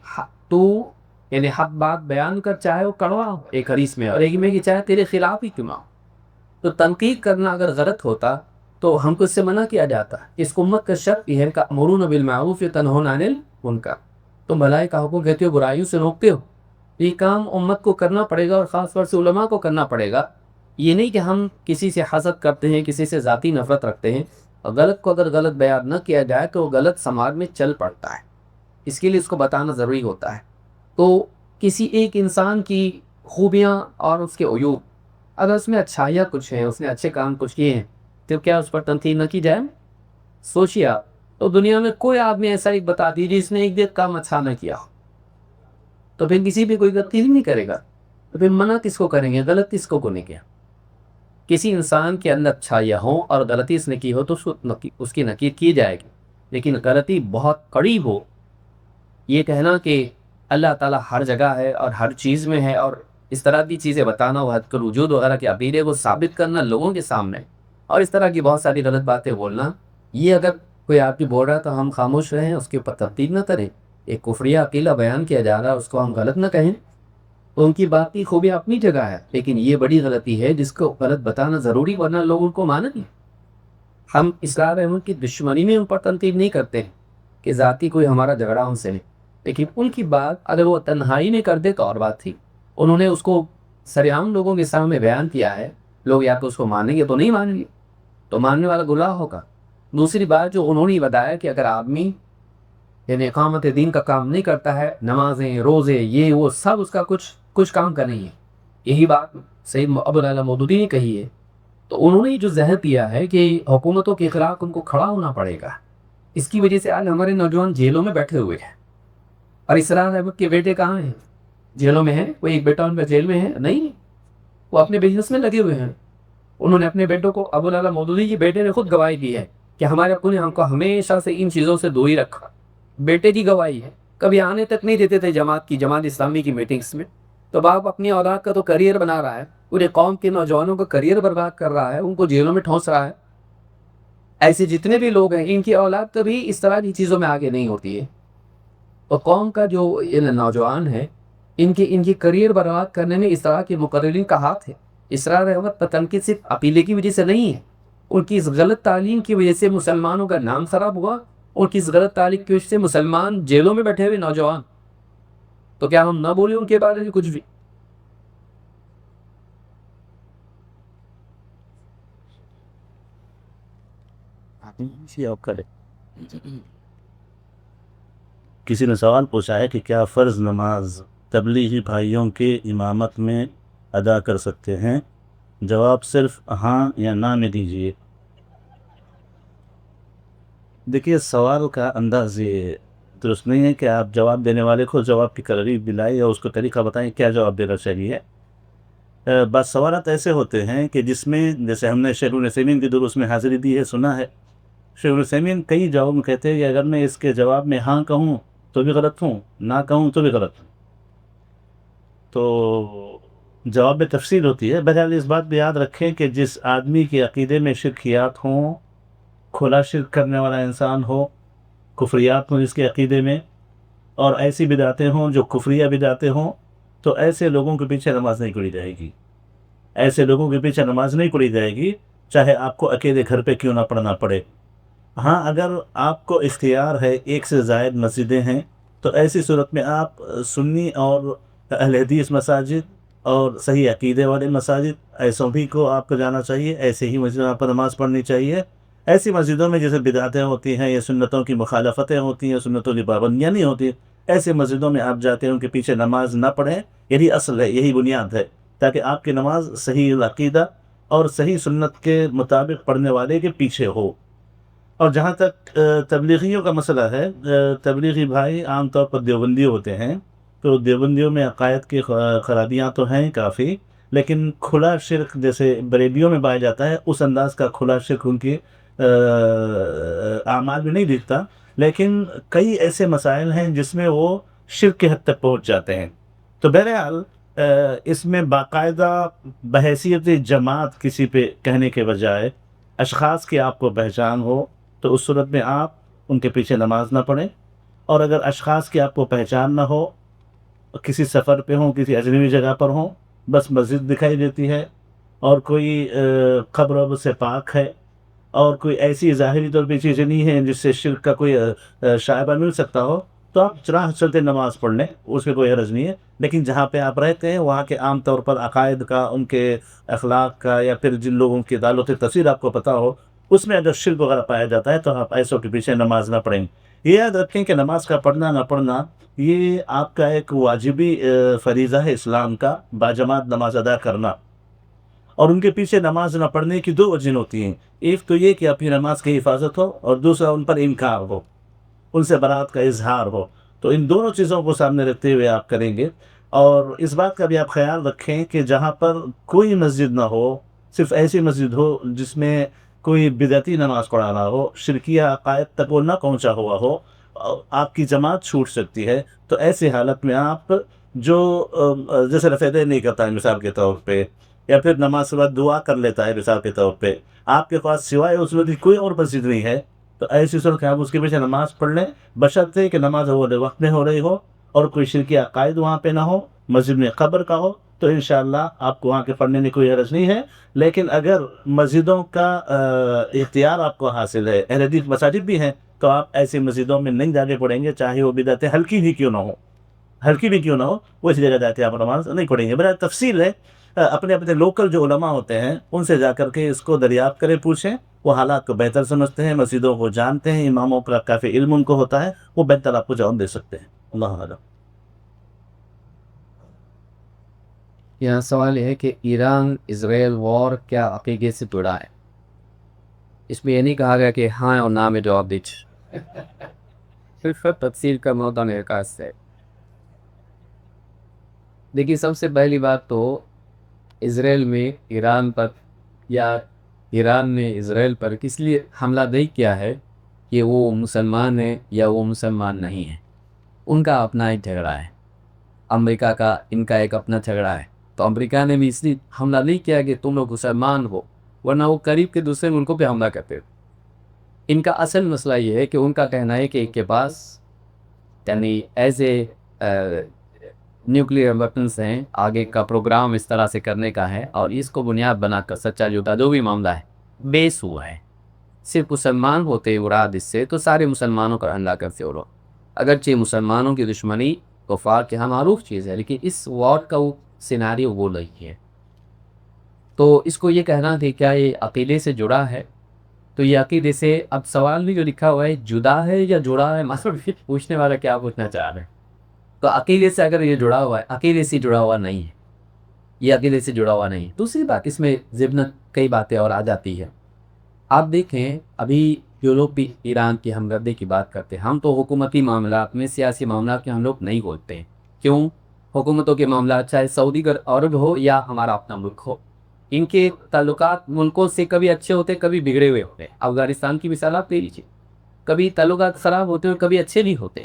تو یعنی حق بات بیان کر چاہے وہ کڑوا ہو ایک حدیث میں، اور ایک میں کہ چاہے تیرے خلاف ہی کیوں نہ ہو. تو تنقید کرنا اگر غلط ہوتا تو ہم کو اس سے منع کیا جاتا. اس امت کا شرط یہ ہے کہ تأمرون بالمعروف وتنہون عن المنکر، تم بھلائی کا حکم کہتے ہو، برائیوں سے روکتے ہو. یہ کام امت کو کرنا پڑے گا اور خاص طور سے علماء کو کرنا پڑے گا. یہ نہیں کہ ہم کسی سے حسد کرتے ہیں، کسی سے ذاتی نفرت رکھتے ہیں، اور غلط کو اگر غلط بیان نہ کیا جائے تو وہ غلط سماج میں چل پڑتا ہے. اس کے لیے اس کو بتانا ضروری ہوتا ہے. تو کسی ایک انسان کی خوبیاں اور اس کے عیوب، اگر اس میں اچھائیاں کچھ ہیں، اس نے اچھے کام کچھ کیے ہیں، تو کیا اس پر تنقید نہ کی جائے؟ سوچیے آپ، تو دنیا میں کوئی آدمی ایسا ایک بتا دیجیے جس نے ایک دن کام اچھا نہ کیا، تو پھر کسی بھی کوئی تنقید نہیں کرے گا. تو پھر منع کس کو کریں گے؟ غلط کس کو نہیں کیا؟ کسی انسان کے اندر اچھائیاں ہوں اور غلطی اس نے کی ہو تو اس کی نقید کی جائے گی، لیکن غلطی بہت قریب ہو، یہ کہنا کہ اللہ تعالیٰ ہر جگہ ہے اور ہر چیز میں ہے، اور اس طرح کی چیزیں بتانا، وہ حد الوجود وغیرہ کے عقیدے کو ثابت کرنا لوگوں کے سامنے، اور اس طرح کی بہت ساری غلط باتیں بولنا، یہ اگر کوئی آپ کی بول رہا ہے تو ہم خاموش رہیں، اس کے اوپر تنقید نہ کریں. ایک کفریہ عقیدہ بیان کیا جا رہا ہے، اس کو ہم غلط نہ کہیں. تو ان کی بات کی خوبی اپنی جگہ ہے، لیکن یہ بڑی غلطی ہے جس کو غلط بتانا ضروری، ورنہ لوگ ان کو مانیں نہیں. ہم اسرار احمد کی دشمنی میں ان پر تنقید نہیں کرتے کہ ذاتی کوئی ہمارا جھگڑا ان سے نہیں، لیکن ان کی بات اگر وہ تنہائی میں کر دے تو اور بات تھی. انہوں نے اس کو سریعام لوگوں کے سامنے بیان کیا ہے، لوگ یا تو اس کو مانیں گے تو نہیں مانیں گے، تو ماننے والا گناہ ہوگا. دوسری بات جو انہوں نے بتایا کہ اگر آدمی یعنی اقامت دین کا کام نہیں کرتا ہے، نمازیں، روزے، یہ وہ سب اس کا کچھ کام کا نہیں ہے. یہی بات سید ابو العلا مودودی نے کہی ہے. تو انہوں نے جو زہر دیا ہے کہ حکومتوں کے خلاف ان کو کھڑا ہونا پڑے گا. اس کی وجہ سے آج ہمارے نوجوان جیلوں میں بیٹھے ہوئے ہیں. اور اسرار احمد کے بیٹے کہاں ہیں؟ جیلوں میں ہیں. کوئی ایک بیٹا ان کا جیل میں ہے؟ نہیں، وہ اپنے بزنس میں لگے ہوئے ہیں. انہوں نے اپنے بیٹوں کو، ابو العلا مودودی کے بیٹے نے خود گواہی دی ہے کہ ہمارے ابو نے ہم کو ہمیشہ سے ان چیزوں سے دوری رکھا. بیٹے کی گواہی ہے. کبھی آنے تک نہیں دیتے تھے جماعت اسلامی کی میٹنگز میں. تو باپ اپنی اولاد کا تو کریئر بنا رہا ہے، پورے قوم کے نوجوانوں کا کریئر برباد کر رہا ہے، ان کو جیلوں میں ٹھونس رہا ہے. ایسے جتنے بھی لوگ ہیں، ان کی اولاد کبھی اس طرح کی چیزوں میں آگے نہیں ہوتی ہے. اور قوم کا جو نوجوان ہے، ان کی کریئر برباد کرنے میں اس طرح کے مقررین کا ہاتھ ہے. اسرار احمد پر تنقید صرف عقیدے کی وجہ سے نہیں ہے، ان کی اس غلط تعلیم کی وجہ سے مسلمانوں کا نام خراب ہوا، اور کس غلط تعلیم کی وجہ سے مسلمان جیلوں میں بیٹھے ہوئے نوجوان. تو کیا ہم نہ بولیں ان کے بارے میں کچھ بھی؟ کسی نے سوال پوچھا ہے کہ کیا فرض نماز تبلیغی بھائیوں کے امامت میں ادا کر سکتے ہیں؟ جواب صرف ہاں یا نہ میں دیجیے. دیکھیے، سوال کا انداز یہ درست نہیں ہے کہ آپ جواب دینے والے کو جواب کی قریب دلائیں یا اس کو طریقہ بتائیں کیا جواب دینا چاہیے. بعض سوالات ایسے ہوتے ہیں کہ جس میں، جیسے ہم نے شیخ العثیمین کی دروس میں حاضری دی ہے، سنا ہے، شیخ العثیمین کئی جواب میں کہتے ہیں کہ اگر میں اس کے جواب میں ہاں کہوں تو بھی غلط ہوں، نہ کہوں تو بھی غلط ہوں. تو جواب میں تفصیل ہوتی ہے. بہرحال اس بات بھی یاد رکھیں کہ جس آدمی کے عقیدے میں شرکیات ہوں، کھلا شرک کرنے والا انسان ہو، کفریات ہوں اس کے عقیدے میں، اور ایسی بدعتیں ہوں جو کفریہ بدعتیں ہوں، تو ایسے لوگوں کے پیچھے نماز نہیں پڑھی جائے گی. ایسے لوگوں کے پیچھے نماز نہیں پڑھی جائے گی، چاہے آپ کو اکیلے گھر پہ کیوں نہ پڑھنا پڑے. ہاں، اگر آپ کو اختیار ہے، ایک سے زائد مسجدیں ہیں، تو ایسی صورت میں آپ سنی اور اہل حدیث مساجد اور صحیح عقیدے والے مساجد، ایسوں بھی کو آپ کو جانا چاہیے. ایسے ہی مسجدوں میں آپ کو نماز پڑھنی چاہیے. ایسی مسجدوں میں جیسے بدعتیں ہوتی ہیں یا سنتوں کی مخالفتیں ہوتی ہیں، سنتوں کی پابندیاں نہیں ہوتی، ایسے مسجدوں میں آپ جاتے ہیں، ان کے پیچھے نماز نہ پڑھیں. یہی اصل ہے، یہی بنیاد ہے، تاکہ آپ کی نماز صحیح العقیدہ اور صحیح سنت کے مطابق پڑھنے والے کے پیچھے ہو. اور جہاں تک تبلیغیوں کا مسئلہ ہے، تبلیغی بھائی عام طور پر دیوبندی ہوتے ہیں، تو دیوبندیوں میں عقائد کی خرابیاں تو ہیں کافی، لیکن کھلا شرک جیسے بریلیوں میں پایا جاتا ہے، اس انداز کا کھلا شرک ان کی اعمال میں نہیں دکھتا. لیکن کئی ایسے مسائل ہیں جس میں وہ شرک کے حد تک پہنچ جاتے ہیں. تو بہرحال اس میں باقاعدہ بحیثیت جماعت کسی پہ کہنے کے بجائے اشخاص کی آپ کو پہچان ہو، تو اس صورت میں آپ ان کے پیچھے نماز نہ پڑھیں. اور اگر اشخاص کی آپ کو پہچان نہ ہو، کسی سفر پہ ہوں، کسی اجنبی جگہ پر ہوں، بس مسجد دکھائی دیتی ہے اور کوئی قبر سے پاک ہے، اور کوئی ایسی ظاہری طور پہ چیزیں نہیں ہیں جس سے شرک کا کوئی شائبہ مل سکتا ہو، تو آپ چراہ چلتے نماز پڑھ لیں، اس میں کوئی حرج نہیں ہے. لیکن جہاں پہ آپ رہتے ہیں وہاں کے عام طور پر عقائد کا، ان کے اخلاق کا، یا پھر جن لوگوں کی دعوت تفسیر آپ کو پتہ ہو، اس میں اگر شرک وغیرہ پایا جاتا ہے تو آپ ایسوں کے پیچھے نماز نہ پڑھیں. یہ یاد رکھیں کہ نماز کا پڑھنا نہ پڑھنا یہ آپ کا ایک واجبی فریضہ ہے اسلام کا، باجماعت نماز ادا کرنا. اور ان کے پیچھے نماز نہ پڑھنے کی دو وجہ ہوتی ہیں. ایک تو یہ کہ اپنی نماز کی حفاظت ہو، اور دوسرا ان پر انکار ہو، ان سے برات کا اظہار ہو. تو ان دونوں چیزوں کو سامنے رکھتے ہوئے آپ کریں گے. اور اس بات کا بھی آپ خیال رکھیں کہ جہاں پر کوئی مسجد نہ ہو، صرف ایسی مسجد ہو جس میں کوئی بدعتی نماز پڑھانا ہو، شرکیہ عقائد تک وہ نہ پہنچا ہوا ہو، آپ کی جماعت چھوٹ سکتی ہے. تو ایسی حالت میں آپ جو جیسے رفع دین نہیں کرتا ہے مثال کے طور پہ، یا پھر نماز کے بعد دعا کر لیتا ہے مثال کے طور پہ، آپ کے پاس سوائے اس میں کوئی اور مسجد نہیں ہے، تو ایسی صورت آپ اس کے پیچھے نماز پڑھ لیں، بشرطے کہ نماز اول وقت میں ہو رہی ہو اور کوئی شرکی عقائد وہاں پہ نہ ہو، مسجد میں قبر کا ہو، تو انشاءاللہ آپ کو وہاں کے پڑھنے میں کوئی حرج نہیں ہے. لیکن اگر مسجدوں کا اختیار آپ کو حاصل ہے، اہل حدیث مساجد بھی ہیں، تو آپ ایسی مسجدوں میں نہیں جانے پڑیں گے، چاہے وہ بدعتیں ہلکی بھی کیوں نہ ہو، ہلکی بھی کیوں نہ ہو، وہ اس جگہ جاتے آپ نماز نہیں پڑھیں گے. برائے تفصیل ہے، اپنے اپنے لوکل جو علماء ہوتے ہیں ان سے جا کر کے اس کو دریافت کریں، پوچھیں، وہ حالات کو بہتر سمجھتے ہیں، مسجدوں کو جانتے ہیں، اماموں کا کافی علم ان کو ہوتا ہے، وہ بہتر آپ کو جواب دے سکتے ہیں. اللہ اعلم. یہاں سوال یہ ہے کہ ایران اسرائیل وار کیا عقیدے سے جڑا ہے؟ اس میں یہ نہیں کہا گیا کہ ہاں اور نہ میں جواب دیجیے، صرف تفصیل کا موضوع میرے پاس ہے. دیکھیے، سب سے پہلی بات تو اسرائیل میں ایران پر یا ایران نے اسرائیل پر کس لیے حملہ نہیں کیا ہے کہ وہ مسلمان ہیں یا وہ مسلمان نہیں ہیں. ان کا اپنا ایک جھگڑا ہے، امریکہ کا ان کا ایک اپنا جھگڑا ہے. تو امریکہ نے بھی اس لیے حملہ نہیں کیا کہ تم لوگ مسلمان ہو، ورنہ وہ قریب کے دوسرے ملکوں پہ حملہ کرتے. ان کا اصل مسئلہ یہ ہے کہ ان کا کہنا ہے کہ ان کے پاس یعنی ایز اے نیوکلیئر ویپنس ہیں، آگے کا پروگرام اس طرح سے کرنے کا ہے، اور اس کو بنیاد بنا کر سچا جھوٹا جو بھی معاملہ ہے بیس ہوا ہے. صرف مسلمان ہوتے اراد اس سے تو سارے مسلمانوں کا حملہ کرتے ہو. اگرچہ مسلمانوں کی دشمنی کفار کے ہاں معروف چیز ہے، لیکن اس وار کا وہ سیناریو وہ نہیں ہے. تو اس کو یہ کہنا کہ کیا یہ عقیدے سے جڑا ہے، تو یہ عقیدے سے، اب سوال بھی جو لکھا ہوا ہے جدا ہے یا جڑا ہے، مطلب پوچھنے والا کیا پوچھنا چاہ رہے ہیں. تو عقیدے سے اگر یہ جڑا ہوا ہے، عقیدے سے جڑا ہوا نہیں ہے، یہ عقیدے سے جڑا ہوا نہیں. دوسری بات اس میں ضمن کئی باتیں اور آ جاتی ہے. آپ دیکھیں ابھی جو لوگ بھی ایران کی ہمدردی کی بات کرتے ہیں، ہم تو حکومتی معاملات میں، سیاسی معاملات میں ہم لوگ نہیں بولتے ہیں. کیوں؟ حکومتوں کے معاملات چاہے سعودی عرب ہو یا ہمارا اپنا ملک ہو، ان کے تعلقات ملکوں سے کبھی اچھے ہوتے کبھی بگڑے ہوئے ہوتے ہیں. افغانستان کی مثال آپ لے لیجیے، کبھی تعلقات خراب ہوتے ہیں اور کبھی اچھے نہیں ہوتے.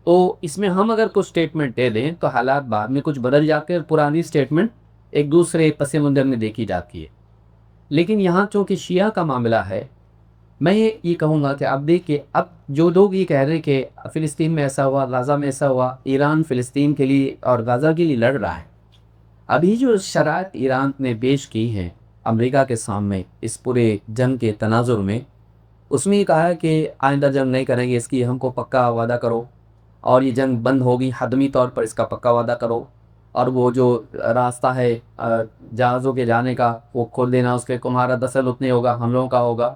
تو اس میں ہم اگر کچھ سٹیٹمنٹ دے دیں تو حالات بعد میں کچھ بدل جاتے ہیں، اور پرانی سٹیٹمنٹ ایک دوسرے پس منظر میں دیکھی جاتی ہے. لیکن یہاں چونکہ شیعہ کا معاملہ ہے، میں یہ کہوں گا کہ اب دیکھیں، اب جو لوگ یہ کہہ رہے ہیں کہ فلسطین میں ایسا ہوا، غزہ میں ایسا ہوا، ایران فلسطین کے لیے اور غزہ کے لیے لڑ رہا ہے. ابھی جو شرائط ایران نے پیش کی ہیں امریکہ کے سامنے اس پورے جنگ کے تناظر میں، اس میں یہ کہا ہے کہ آئندہ جنگ نہیں کریں گے، اس کی ہم کو پکا وعدہ کرو، اور یہ جنگ بند ہوگی حتمی طور پر، اس کا پکا وعدہ کرو، اور وہ جو راستہ ہے جہازوں کے جانے کا وہ کھول دینا، اس کے تمہارا تسلط نہیں ہوگا، ہم لوگوں کا ہوگا،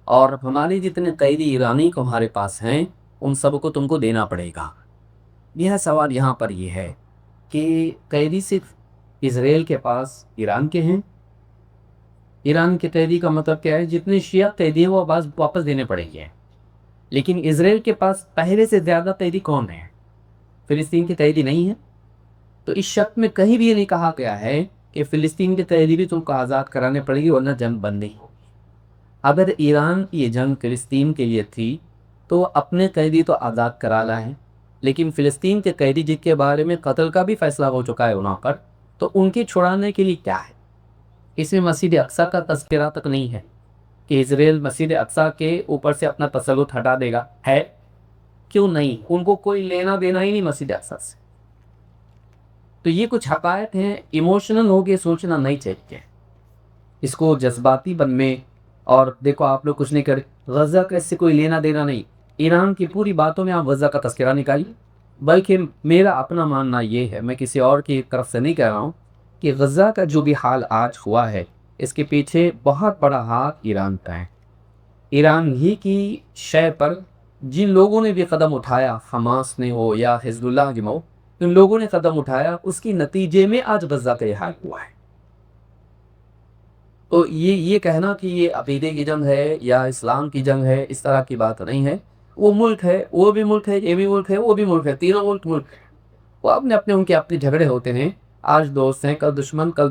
اور ہمارے جتنے قیدی ایرانی کو ہمارے پاس ہیں ان سب کو تم کو دینا پڑے گا. یہ سوال یہاں پر یہ ہے کہ قیدی صرف اسرائیل کے پاس ایران کے ہیں؟ ایران کے قیدی کا مطلب کیا ہے؟ جتنے شیعہ قیدی ہیں وہ واپس دینے پڑیں گے. لیکن اسرائیل کے پاس پہلے سے زیادہ قیدی کون ہیں؟ فلسطین کے قیدی نہیں ہیں. تو اس شرط میں کہیں بھی یہ نہیں کہا گیا ہے کہ فلسطین کے قیدی بھی تم کو آزاد کرانے پڑے گی ورنہ جنگ بند نہیں ہوگی. اگر ایران کی یہ جنگ فلسطین کے لیے تھی تو اپنے قیدی تو آزاد کرا لائیں، لیکن فلسطین کے قیدی جن کے بارے میں قتل کا بھی فیصلہ ہو چکا ہے وہاں پر، تو ان کے چھڑانے کے لیے کیا ہے؟ اس میں مسجد اقصیٰ کا تذکرہ تک نہیں ہے کہ اسرائیل مسجد اقصیٰ کے اوپر سے اپنا تسلط ہٹا دے گا. ہے کیوں نہیں؟ ان کو کوئی لینا دینا ہی نہیں مسجد اقصیٰ سے. تو یہ کچھ حقائق ہیں، ایموشنل ہو کے سوچنا نہیں چاہیے، اس کو جذباتی بن میں. اور دیکھو آپ لوگ کچھ نہیں کرے، غزہ کا اس سے کوئی لینا دینا نہیں. ایران کی پوری باتوں میں آپ غزہ کا تذکرہ نکالیے. بلکہ میرا اپنا ماننا یہ ہے، میں کسی اور کی طرف سے نہیں کہہ رہا ہوں، کہ غزہ کا جو بھی حال آج ہوا ہے اس کے پیچھے بہت بڑا ہاتھ ایران کا ہے. ایران ہی کی شے پر جن لوگوں نے بھی قدم اٹھایا، حماس نے ہو یا حزب اللہ کے ہو، ان لوگوں نے قدم اٹھایا، اس کی نتیجے میں آج غزہ کا یہ حال ہوا ہے. تو یہ کہنا کہ یہ عقیدے کی جنگ ہے یا اسلام کی جنگ ہے، اس طرح کی بات نہیں ہے. وہ ملک ہے، وہ بھی ملک ہے، یہ بھی ملک ہے، وہ بھی ملک ہے، تینوں ملک ہے. وہ اپنے ان کے اپنے جھگڑے ہوتے ہیں. آج دوست ہیں، کل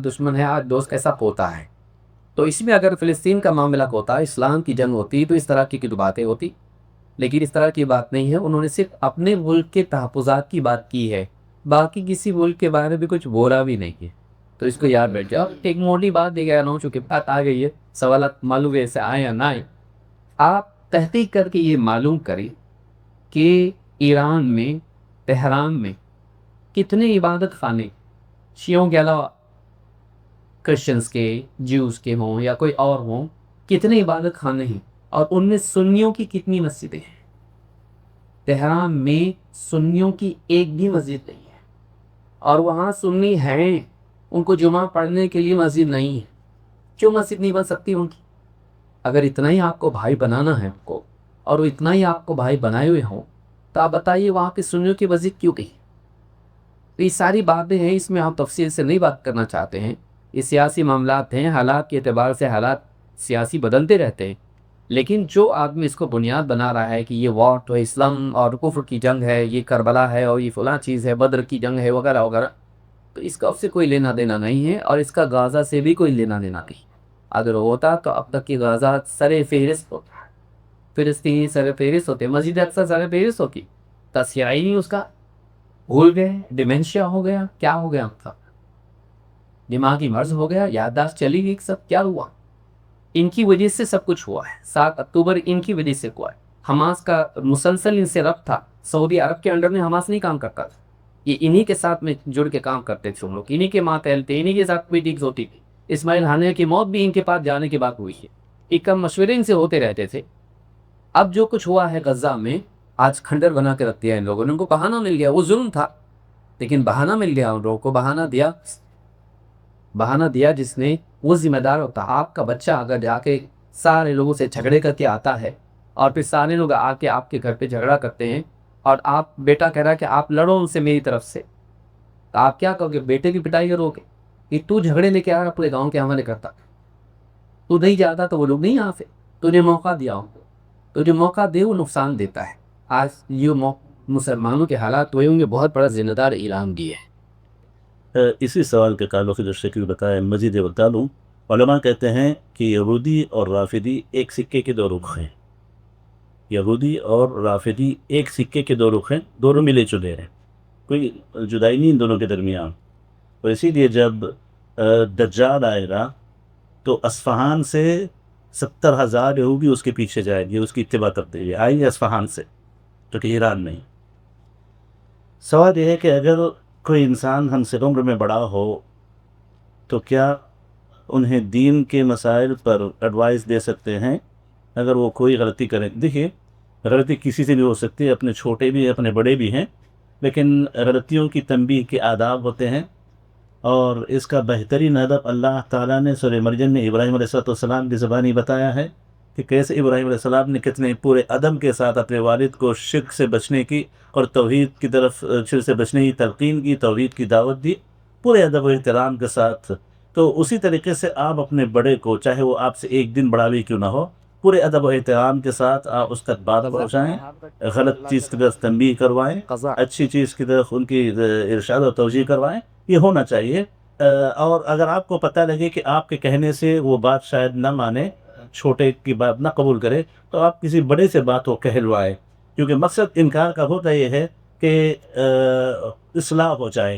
دشمن ہے، آج دوست ایسا ہوتا ہے. تو اس میں اگر فلسطین کا معاملہ ہوتا، اسلام کی جنگ ہوتی، تو اس طرح کی باتیں ہوتی. لیکن اس طرح کی بات نہیں ہے. انہوں نے صرف اپنے ملک کے تحفظات کی بات کی ہے، باقی کسی ملک کے بارے میں کچھ بولا بھی نہیں ہے. تو اس کو یاد بیٹھ جاؤ. ایک موٹی بات دے گیا نہ، چونکہ بات آ گئی ہے، سوالات معلوم ہے سے آئے یا نہ آئے. آپ تحقیق کر کے یہ معلوم کریں کہ ایران میں، تہران میں کتنے عبادت خانے شیعوں کے علاوہ، کرسچنس کے، جیوز کے ہوں یا کوئی اور ہوں، کتنے عبادت خانے ہیں، اور ان میں سنیوں کی کتنی مسجدیں ہیں. تہران میں سنیوں کی ایک بھی مسجد نہیں ہے. اور وہاں سنی ہیں، ان کو جمعہ پڑھنے کے لیے مسجد نہیں ہے. کیوں مسجد نہیں بن سکتی ان کی؟ اگر اتنا ہی آپ کو بھائی بنانا ہے ان کو، اور وہ اتنا ہی آپ کو بھائی بنائے ہوئے ہوں، تو آپ بتائیے وہاں پہ سنیوں کی مسجد کیوں گئی؟ تو یہ ساری باتیں ہیں، اس میں ہم تفصیل سے نہیں بات کرنا چاہتے ہیں. یہ سیاسی معاملات ہیں، حالات کے اعتبار سے حالات سیاسی بدلتے رہتے ہیں. لیکن جو آدمی اس کو بنیاد بنا رہا ہے کہ یہ وار تو اسلام اور کفر کی جنگ ہے، یہ کربلا ہے اور یہ فلاں چیز ہے، بدر کی جنگ ہے وغیرہ وغیرہ، تو اس کا اس سے کوئی لینا دینا نہیں ہے، اور اس کا غازہ سے بھی کوئی لینا دینا نہیں. اگر ہوتا تو اب تک کی غازہ سر فہرست ہوتا، فلسطینی سر فہرست ہوتے، مسجد اقصی سر فہرست ہوتی. تذکرہ ہی نہیں اس کا. بھول گئے، ڈیمنشیا ہو گیا، کیا ہو گیا؟ تھا دماغی مرض ہو گیا، یادداشت چلی گئی، سب کیا ہوا؟ ان کی وجہ سے سب کچھ ہوا ہے. 7 اکتوبر ان کی وجہ سے ہوا ہے. حماس کا مسلسل ان سے ربط تھا. سعودی عرب کے انڈر میں حماس نہیں کام کرتا تھا، یہ انہی کے ساتھ میں جڑ کے کام کرتے تھے. ہم لوگ انہی کے ماتحت تھے، انہی کے ساتھ میٹنگز ہوتی تھی. اسماعیل ہانیہ کی موت بھی ان کے پاس جانے کے بعد ہوئی ہے. ایک کم مشورے ان سے ہوتے رہتے تھے. اب جو کچھ ہوا ہے غزہ میں، آج کھنڈر بنا کے رکھ دیا ان لوگوں نے. ان کو بہانہ مل گیا، وہ ظلم تھا لیکن بہانہ مل گیا ان لوگوں کو. بہانہ دیا جس نے، وہ ذمہ دار ہوتا. آپ کا بچہ اگر جا کے سارے لوگوں سے جھگڑے کر کے آتا ہے، اور پھر سارے لوگ آ کے آپ کے گھر پہ جھگڑا کرتے ہیں، اور آپ بیٹا کہہ رہا ہے کہ آپ لڑو ان سے میری طرف سے، تو آپ کیا کہو گے؟ بیٹے کی پٹائی کرو گے کہ تو جھگڑے لے کے آ رہا پورے گاؤں کے حوالے کرتا، تو نہیں جاتا تو وہ لوگ نہیں آتے. تجھے موقع دیا ہوں، تجھے موقع دے، وہ نقصان دیتا ہے. آج یہ مسلمانوں کے حالات ہوئے ہوں گے، بہت بڑا ذمہ دار ایران بھی ہے. اسی سوال کے تعلق سے جو شکل بتایا، مزید بتا دوں، علماء کہتے ہیں کہ یہودی اور رافضی ایک سکے کے دو رخ ہیں. یہودی اور رافضی ایک سکے کے دو رخ ہیں، دونوں ملے جلے ہیں، کوئی جدائی نہیں ان دونوں کے درمیان. تو اسی لیے جب دجال آئے گا تو اصفہان سے 70,000 یہودی اس کے پیچھے جائیں گے، اس کی اتباع کرتے ہوئے آئیں گے اصفہان سے، جو کہ ایران نہیں. سوال یہ ہے کہ اگر کوئی انسان ہم سے عمر میں بڑا ہو تو کیا انہیں دین کے مسائل پر ایڈوائس دے سکتے ہیں اگر وہ کوئی غلطی کریں؟ دیکھیے، غلطی کسی سے بھی ہو سکتی ہے، اپنے چھوٹے بھی اپنے بڑے بھی ہیں، لیکن غلطیوں کی تنبیہ کے آداب ہوتے ہیں. اور اس کا بہترین ادب اللہ تعالیٰ نے سورہ مریم میں ابراہیم علیہ السلام کی زبانی بتایا ہے کہ کیسے ابراہیم علیہ السلام نے کتنے پورے ادب کے ساتھ اپنے والد کو شرک سے بچنے کی اور توحید کی طرف، شرک سے بچنے کی تلقین کی، توحید کی دعوت دی پورے ادب و احترام کے ساتھ. تو اسی طریقے سے آپ اپنے بڑے کو، چاہے وہ آپ سے ایک دن بڑا بھی کیوں نہ ہو، پورے ادب و احترام کے ساتھ آپ اس تک بات پہنچائیں، غلط چیز کی طرف تنبیہ کروائیں، اچھی چیز کی طرف ان کی ارشاد و توجیہ کروائیں. یہ ہونا چاہیے. اور اگر آپ کو پتہ لگے کہ آپ کے کہنے سے وہ بات شاید نہ مانے، چھوٹے کی بات نہ قبول کرے، تو آپ کسی بڑے سے بات کو کہلوائیں. کیونکہ مقصد انکار کا ہوتا یہ ہے کہ اصلاح ہو جائے.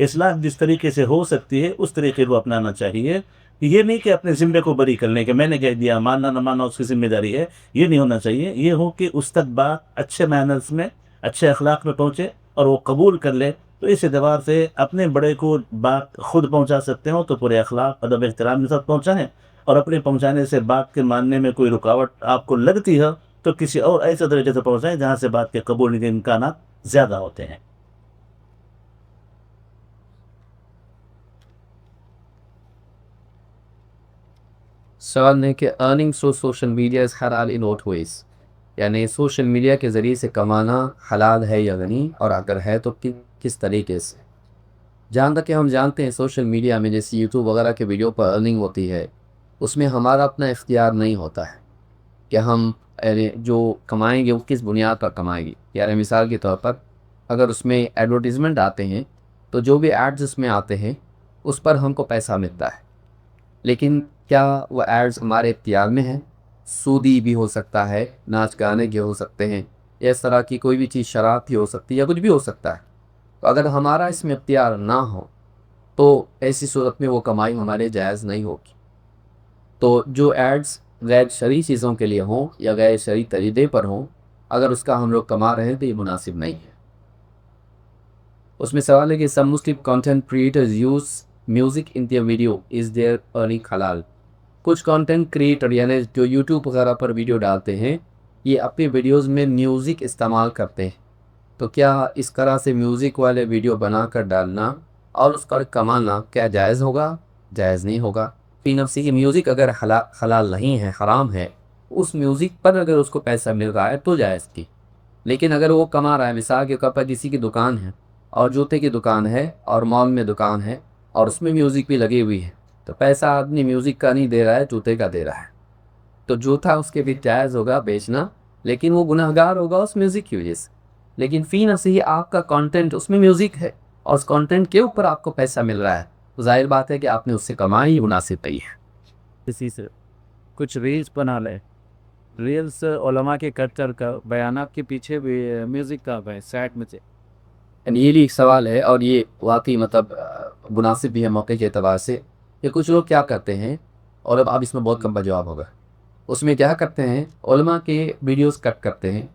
اصلاح جس طریقے سے ہو سکتی ہے اس طریقے کو اپنانا چاہیے. یہ نہیں کہ اپنے ذمے کو بری کرنے کے، میں نے کہہ دیا، ماننا نہ ماننا اس کی ذمہ داری ہے، یہ نہیں ہونا چاہیے. یہ ہو کہ اس تک بات اچھے مینرز میں، اچھے اخلاق میں پہنچے اور وہ قبول کر لے. تو اس اعتبار سے اپنے بڑے کو بات خود پہنچا سکتے ہو تو پورے اخلاق، ادب، احترام کے ساتھ پہنچائیں. اور اپنے پہنچانے سے بات کے ماننے میں کوئی رکاوٹ آپ کو لگتی ہے تو کسی اور ایسے درجے سے پہنچ جائیں جہاں سے بات کے قبول کے امکانات زیادہ ہوتے ہیں. سوال نے کہ earning through social media is حلال ان واٹ ویز، یعنی سوشل میڈیا کے ذریعے سے کمانا حلال ہے یا نہیں، اور اگر ہے تو کس طریقے سے. جہاں تک کہ ہم جانتے ہیں سوشل میڈیا میں جیسے یوٹیوب وغیرہ کے ویڈیو پر ارننگ ہوتی ہے، اس میں ہمارا اپنا اختیار نہیں ہوتا ہے کہ ہم جو کمائیں گے وہ کس بنیاد پر کمائیں گے. یعنی مثال کے طور پر اگر اس میں ایڈورٹیزمنٹ آتے ہیں تو جو بھی ایڈز اس میں آتے ہیں اس پر ہم کو پیسہ ملتا ہے، لیکن کیا وہ ایڈز ہمارے اختیار میں ہیں؟ سودی بھی ہو سکتا ہے، ناچ گانے کے ہو سکتے ہیں، یا اس طرح کی کوئی بھی چیز، شراب بھی ہو سکتی ہے، یا کچھ بھی ہو سکتا ہے. تو اگر ہمارا اس میں اختیار نہ ہو تو ایسی صورت میں وہ کمائی ہمارے جائز نہیں ہوگی. تو جو ایڈز غیر شرعی چیزوں کے لیے ہوں یا غیر شرعی طریقے پر ہوں، اگر اس کا ہم لوگ کما رہے ہیں تو یہ مناسب نہیں ہے. اس میں سوال ہے کہ some Muslim content creators use music in their video, is their earning حلال؟ کچھ کانٹینٹ کریٹر یعنی جو یوٹیوب وغیرہ پر ویڈیو ڈالتے ہیں، یہ اپنی ویڈیوز میں میوزک استعمال کرتے ہیں. تو کیا اس طرح سے میوزک والے ویڈیو بنا کر ڈالنا اور اس پر کمانا کیا جائز ہوگا؟ جائز نہیں ہوگا. فی نفسی کی میوزک اگر حلال نہیں ہے، حرام ہے، اس میوزک پر اگر اس کو پیسہ مل رہا ہے تو جائز کی. لیکن اگر وہ کما رہا ہے، مثال کے طور پر کسی کی دکان ہے اور جوتے کی دکان ہے اور مال میں دکان ہے اور اس میں میوزک بھی لگی ہوئی ہے، تو پیسہ آدمی میوزک کا نہیں دے رہا ہے، جوتے کا دے رہا ہے. تو جوتا اس کے بھی جائز ہوگا بیچنا، لیکن وہ گناہگار ہوگا اس میوزک کی وجہ سے. لیکن فی نفسی ہی آپ کا کانٹینٹ اس میں میوزک ہے اور اس کانٹینٹ کے اوپر آپ کو پیسہ مل رہا ہے، تو ظاہر بات ہے کہ آپ نے اس سے کمائی، یہ مناسب نہیں ہے. کسی سے کچھ ریلز بنا لے، ریلز علماء کے کلچر کا بیانات کے پیچھے بھی میوزک کا ہے سائڈ میں سے. یعنی یہ بھی ایک سوال ہے، اور یہ واقعی مطلب مناسب بھی ہے موقع کے اعتبار سے. کہ کچھ لوگ کیا کرتے ہیں، اور اب اس میں بہت کم جواب ہوگا، اس میں کیا کرتے ہیں، علماء کے ویڈیوز کٹ کرتے ہیں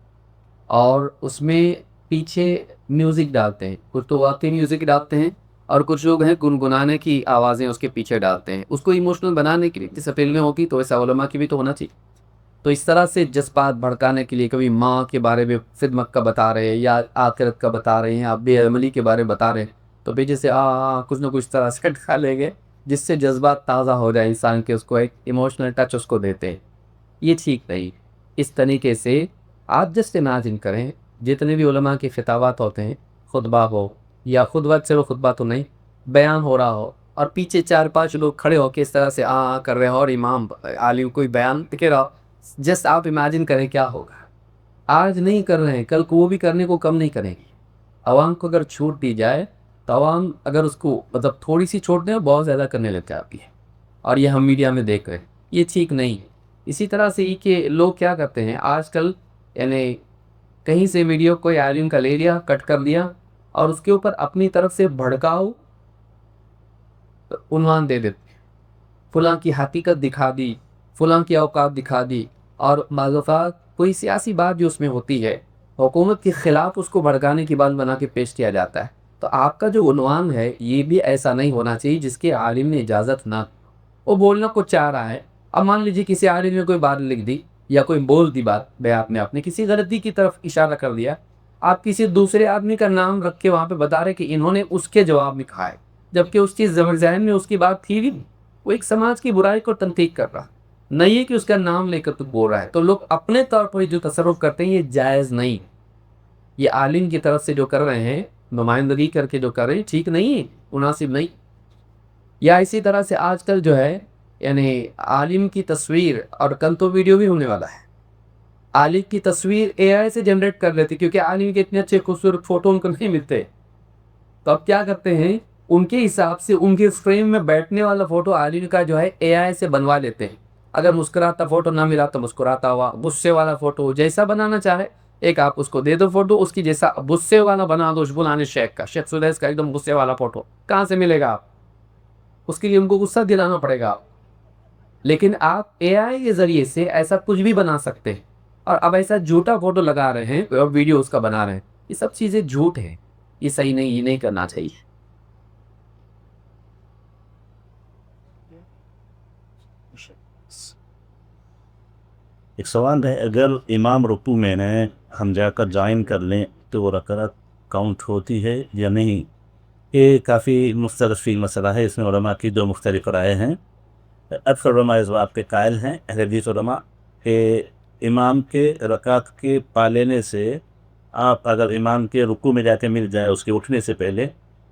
اور اس میں پیچھے میوزک ڈالتے ہیں. کچھ تو واقعی میوزک ڈالتے ہیں اور کچھ لوگ ہیں گنگنانے کی آوازیں اس کے پیچھے ڈالتے ہیں، اس کو ایموشنل بنانے کے لیے. جیسے فلمیں ہوگی تو ویسا علماء کی بھی تو ہونا چاہیے. تو اس طرح سے جذبات بھڑکانے کے لیے کبھی ماں کے بارے میں خدمت کا بتا رہے ہیں، یا آخرت کا بتا رہے ہیں، یا بے عملی کے بارے میں بتا رہے ہیں، تو پیچھے سے کچھ نہ کچھ طرح سے ڈھا لیں گے جس سے جذبات تازہ ہو جائے انسان کے، اس کو ایک ایموشنل ٹچ اس کو دیتے ہیں. یہ ٹھیک نہیں. اس طریقے سے آپ جس امیجن کریں، جتنے بھی علماء کے خطابات ہوتے ہیں، خطبہ ہو یا خطبہ سے وہ خطبہ تو نہیں، بیان ہو رہا ہو اور پیچھے 4-5 لوگ کھڑے ہو کے اس طرح سے کر رہے ہو اور امام عالم کوئی بیان کہہ رہا ہو، جسٹ آپ امیجن کریں کیا ہوگا. آج نہیں کر رہے ہیں، کل کو وہ بھی کرنے کو کم نہیں کریں گے. عوام کو اگر چھوٹ دی جائے تو عوام اگر اس کو مطلب تھوڑی سی چھوٹ دیں بہت زیادہ کرنے لگ جاتی ہے، اور یہ ہم میڈیا میں دیکھ رہے ہیں. یہ ٹھیک نہیں ہے. اسی طرح سے یہ کہ لوگ کیا کرتے ہیں آج کل، یعنی کہیں سے ویڈیو کوئی عالم کا لے لیا، کٹ کر دیا اور اس کے اوپر اپنی طرف سے بھڑکاؤ عنوان دے دیتے ہیں. فلاں کی حقیقت دکھا دی، فلاں کی اوقات دکھا دی، اور بعض اوقات کوئی سیاسی بات جو اس میں ہوتی ہے حکومت کے خلاف اس کو بھڑکانے کی بات بنا کے پیش کیا جاتا ہے. تو آپ کا جو عنوان ہے یہ بھی ایسا نہیں ہونا چاہیے جس کے عالم نے اجازت نہ. وہ بولنا کچھ چاہ رہا ہے، اب مان لیجیے کسی عالم نے کوئی بات لکھ دی یا کوئی بول دی بات، بیان میں آپ نے کسی غلطی کی طرف اشارہ کر دیا، آپ کسی دوسرے آدمی کا نام رکھ کے وہاں پہ بتا رہے کہ انہوں نے اس کے جواب میں کہا ہے، جبکہ اس چیز ذہن میں اس کی بات تھی بھی نہیں. وہ ایک سماج کی برائی کو تنقید کر رہا، نہیں ہے کہ اس کا نام لے کر تو بول رہا ہے. تو لوگ اپنے طور پر جو تصرف کرتے ہیں یہ جائز نہیں. یہ عالم کی طرف سے جو کر رہے ہیں، نمائندگی کر کے جو کر رہے ہیں، ٹھیک نہیں ہے، مناسب نہیں. یا اسی طرح سے آج کل جو ہے، یعنی عالم کی تصویر، اور کل تو ویڈیو بھی ہونے والا ہے، عالم کی تصویر اے آئی سے جنریٹ کر لیتے، کیونکہ عالم کے اتنے اچھے خوبصورت فوٹو ان کو نہیں ملتے. تو اب کیا کرتے ہیں، ان کے حساب سے ان کے فریم میں بیٹھنے والا فوٹو عالم کا جو ہے اے آئی سے بنوا لیتے ہیں. اگر مسکراتا فوٹو نہ ملا تو مسکراتا ہوا، غصے والا فوٹو، جیسا بنانا چاہے. ایک آپ اس کو دے دو فوٹو اس کی، جیسا غصے والا بنا دو، بلانے شیخ کا، شیخ سدیس کا ایک دم غصے والا فوٹو کہاں سے ملے گا؟ آپ اس کے لیے ان کو غصہ دلانا پڑے گا. لیکن آپ اے آئی کے ذریعے سے ایسا کچھ بھی بنا سکتے ہیں. اور اب ایسا جھوٹا فوٹو لگا رہے ہیں اور ویڈیو اس کا بنا رہے ہیں، یہ سب چیزیں جھوٹ ہیں. یہ صحیح نہیں، یہ نہیں کرنا چاہیے. ایک سوال ہے، اگر امام رکوع میں نے ہم جا کر جوائن کر لیں تو وہ رکعت کاؤنٹ ہوتی ہے یا نہیں؟ یہ کافی مختلف فی مسئلہ ہے، اس میں علماء کی دو مختلف رائے ہیں۔ اکثر علماء اس بات کے قائل ہیں، اہل حدیث علماء، کہ امام کے رکعت کے پا لینے سے آپ اگر امام کے رکوع میں جا کے مل جائے اس کے اٹھنے سے پہلے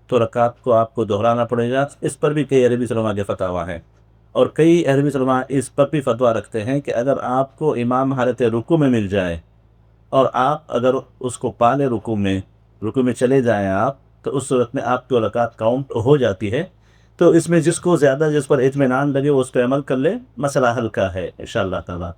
تو رکعت کو آپ کو دہرانا پڑے گا۔ اس پر بھی کئی عربی علماء کے فتاویٰ ہیں، اور کئی عربی علماء اس پر بھی فتویٰ رکھتے ہیں کہ اگر آپ کو امام حالت رکوع میں مل جائے اور آپ اگر اس کو پالے رکوع میں چلے جائیں آپ، تو اس صورت میں آپ کی رکعت کاؤنٹ ہو جاتی ہے۔ تو اس میں جس کو زیادہ، جس پر اطمینان لگے وہ اس پہ عمل کر لے، مسئلہ حل کا ہے انشاءاللہ تعالی۔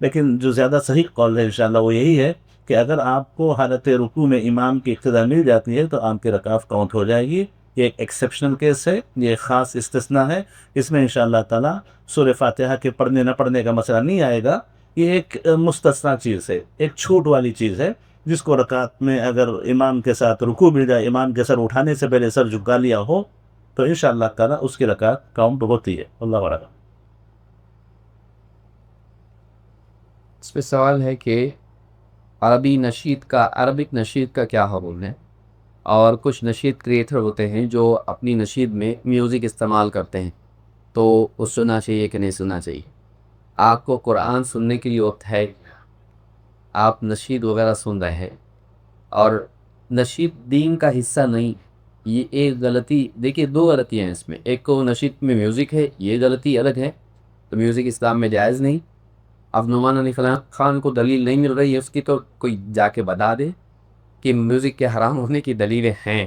لیکن جو زیادہ صحیح قول ہے انشاءاللہ وہ یہی ہے کہ اگر آپ کو حالت رکوع میں امام کی اقتداء مل جاتی ہے تو آپ کی رکعت کاؤنٹ ہو جائے گی۔ یہ ایک ایکسیپشنل کیس ہے، یہ ایک خاص استثناء ہے، اس میں انشاءاللہ تعالی سورہ فاتحہ کے پڑھنے نہ پڑھنے کا مسئلہ نہیں آئے گا۔ یہ ایک مستثنیٰ چیز ہے، ایک چھوٹ والی چیز ہے، جس کو رکعت میں اگر امام کے ساتھ رکوع مل جائے، امام کے سر اٹھانے سے پہلے سر جھکا لیا ہو، تو انشاءاللہ تعالی اس کی رکعت کاؤنٹ ہوتی ہے۔ اللہ اعلم۔ اس پہ سوال ہے کہ عربک نشید کا کیا حکم ہے؟ اور کچھ نشید کریٹر ہوتے ہیں جو اپنی نشید میں میوزک استعمال کرتے ہیں، تو وہ سننا چاہیے کہ نہیں سننا چاہیے؟ آپ کو قرآن سننے کے لیے وقت ہے، آپ نشید وغیرہ سن رہے ہیں، اور نشید دین کا حصہ نہیں، یہ ایک غلطی۔ دیکھیے دو غلطیاں ہیں اس میں، ایک کو نشید میں میوزک ہے، یہ غلطی الگ ہے، تو میوزک اسلام میں جائز نہیں۔ اب نعمان علی خان کو دلیل نہیں مل رہی ہے اس کی، تو کوئی جا کے بتا دے کہ میوزک کے حرام ہونے کی دلیلیں ہیں۔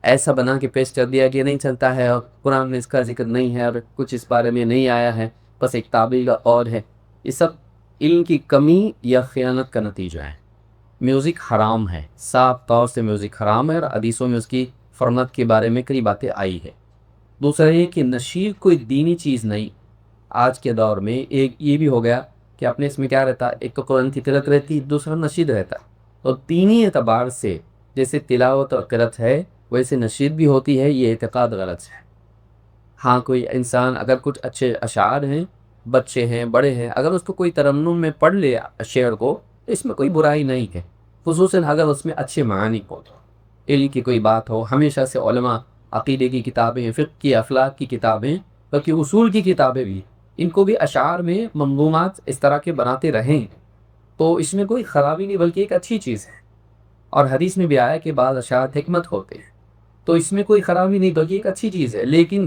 ایسا بنا کے پیش کر دیا کہ نہیں چلتا ہے اور قرآن میں اس کا ذکر نہیں ہے اور کچھ اس بارے میں نہیں آیا ہے، بس ایک تعبیر اور ہے، یہ سب علم کی کمی یا خیانت کا نتیجہ ہے۔ میوزک حرام ہے، صاف طور سے میوزک حرام ہے، اور حدیثوں میں اس کی حرمت کے بارے میں کئی باتیں آئی ہے۔ دوسرا یہ کہ نشید کوئی دینی چیز نہیں۔ آج کے دور میں ایک یہ بھی ہو گیا کہ اپنے اس میں کیا رہتا ہے، ایک تو قرآن کی تلاوت رہتی، دوسرا نشید رہتا، اور دینی اعتبار سے جیسے تلاوت اور قرأت ہے ویسے نشید بھی ہوتی ہے، یہ اعتقاد غلط ہے۔ ہاں کوئی انسان اگر کچھ اچھے اشعار ہیں، بچے ہیں بڑے ہیں، اگر اس کو کوئی ترنم میں پڑھ لے شعر کو، اس میں کوئی برائی نہیں ہے، خصوصاً اگر اس میں اچھے معانی ہو، علم کی کوئی بات ہو۔ ہمیشہ سے علماء عقیدے کی کتابیں، فقہ کی، اخلاق کی کتابیں، بلکہ اصول کی کتابیں بھی، ان کو بھی اشعار میں منظومات اس طرح کے بناتے رہیں، تو اس میں کوئی خرابی نہیں، بلکہ ایک اچھی چیز ہے۔ اور حدیث میں بھی آیا کہ بعض اشعار حکمت ہوتے ہیں، تو اس میں کوئی خرابی نہیں، بلکہ ایک اچھی چیز ہے۔ لیکن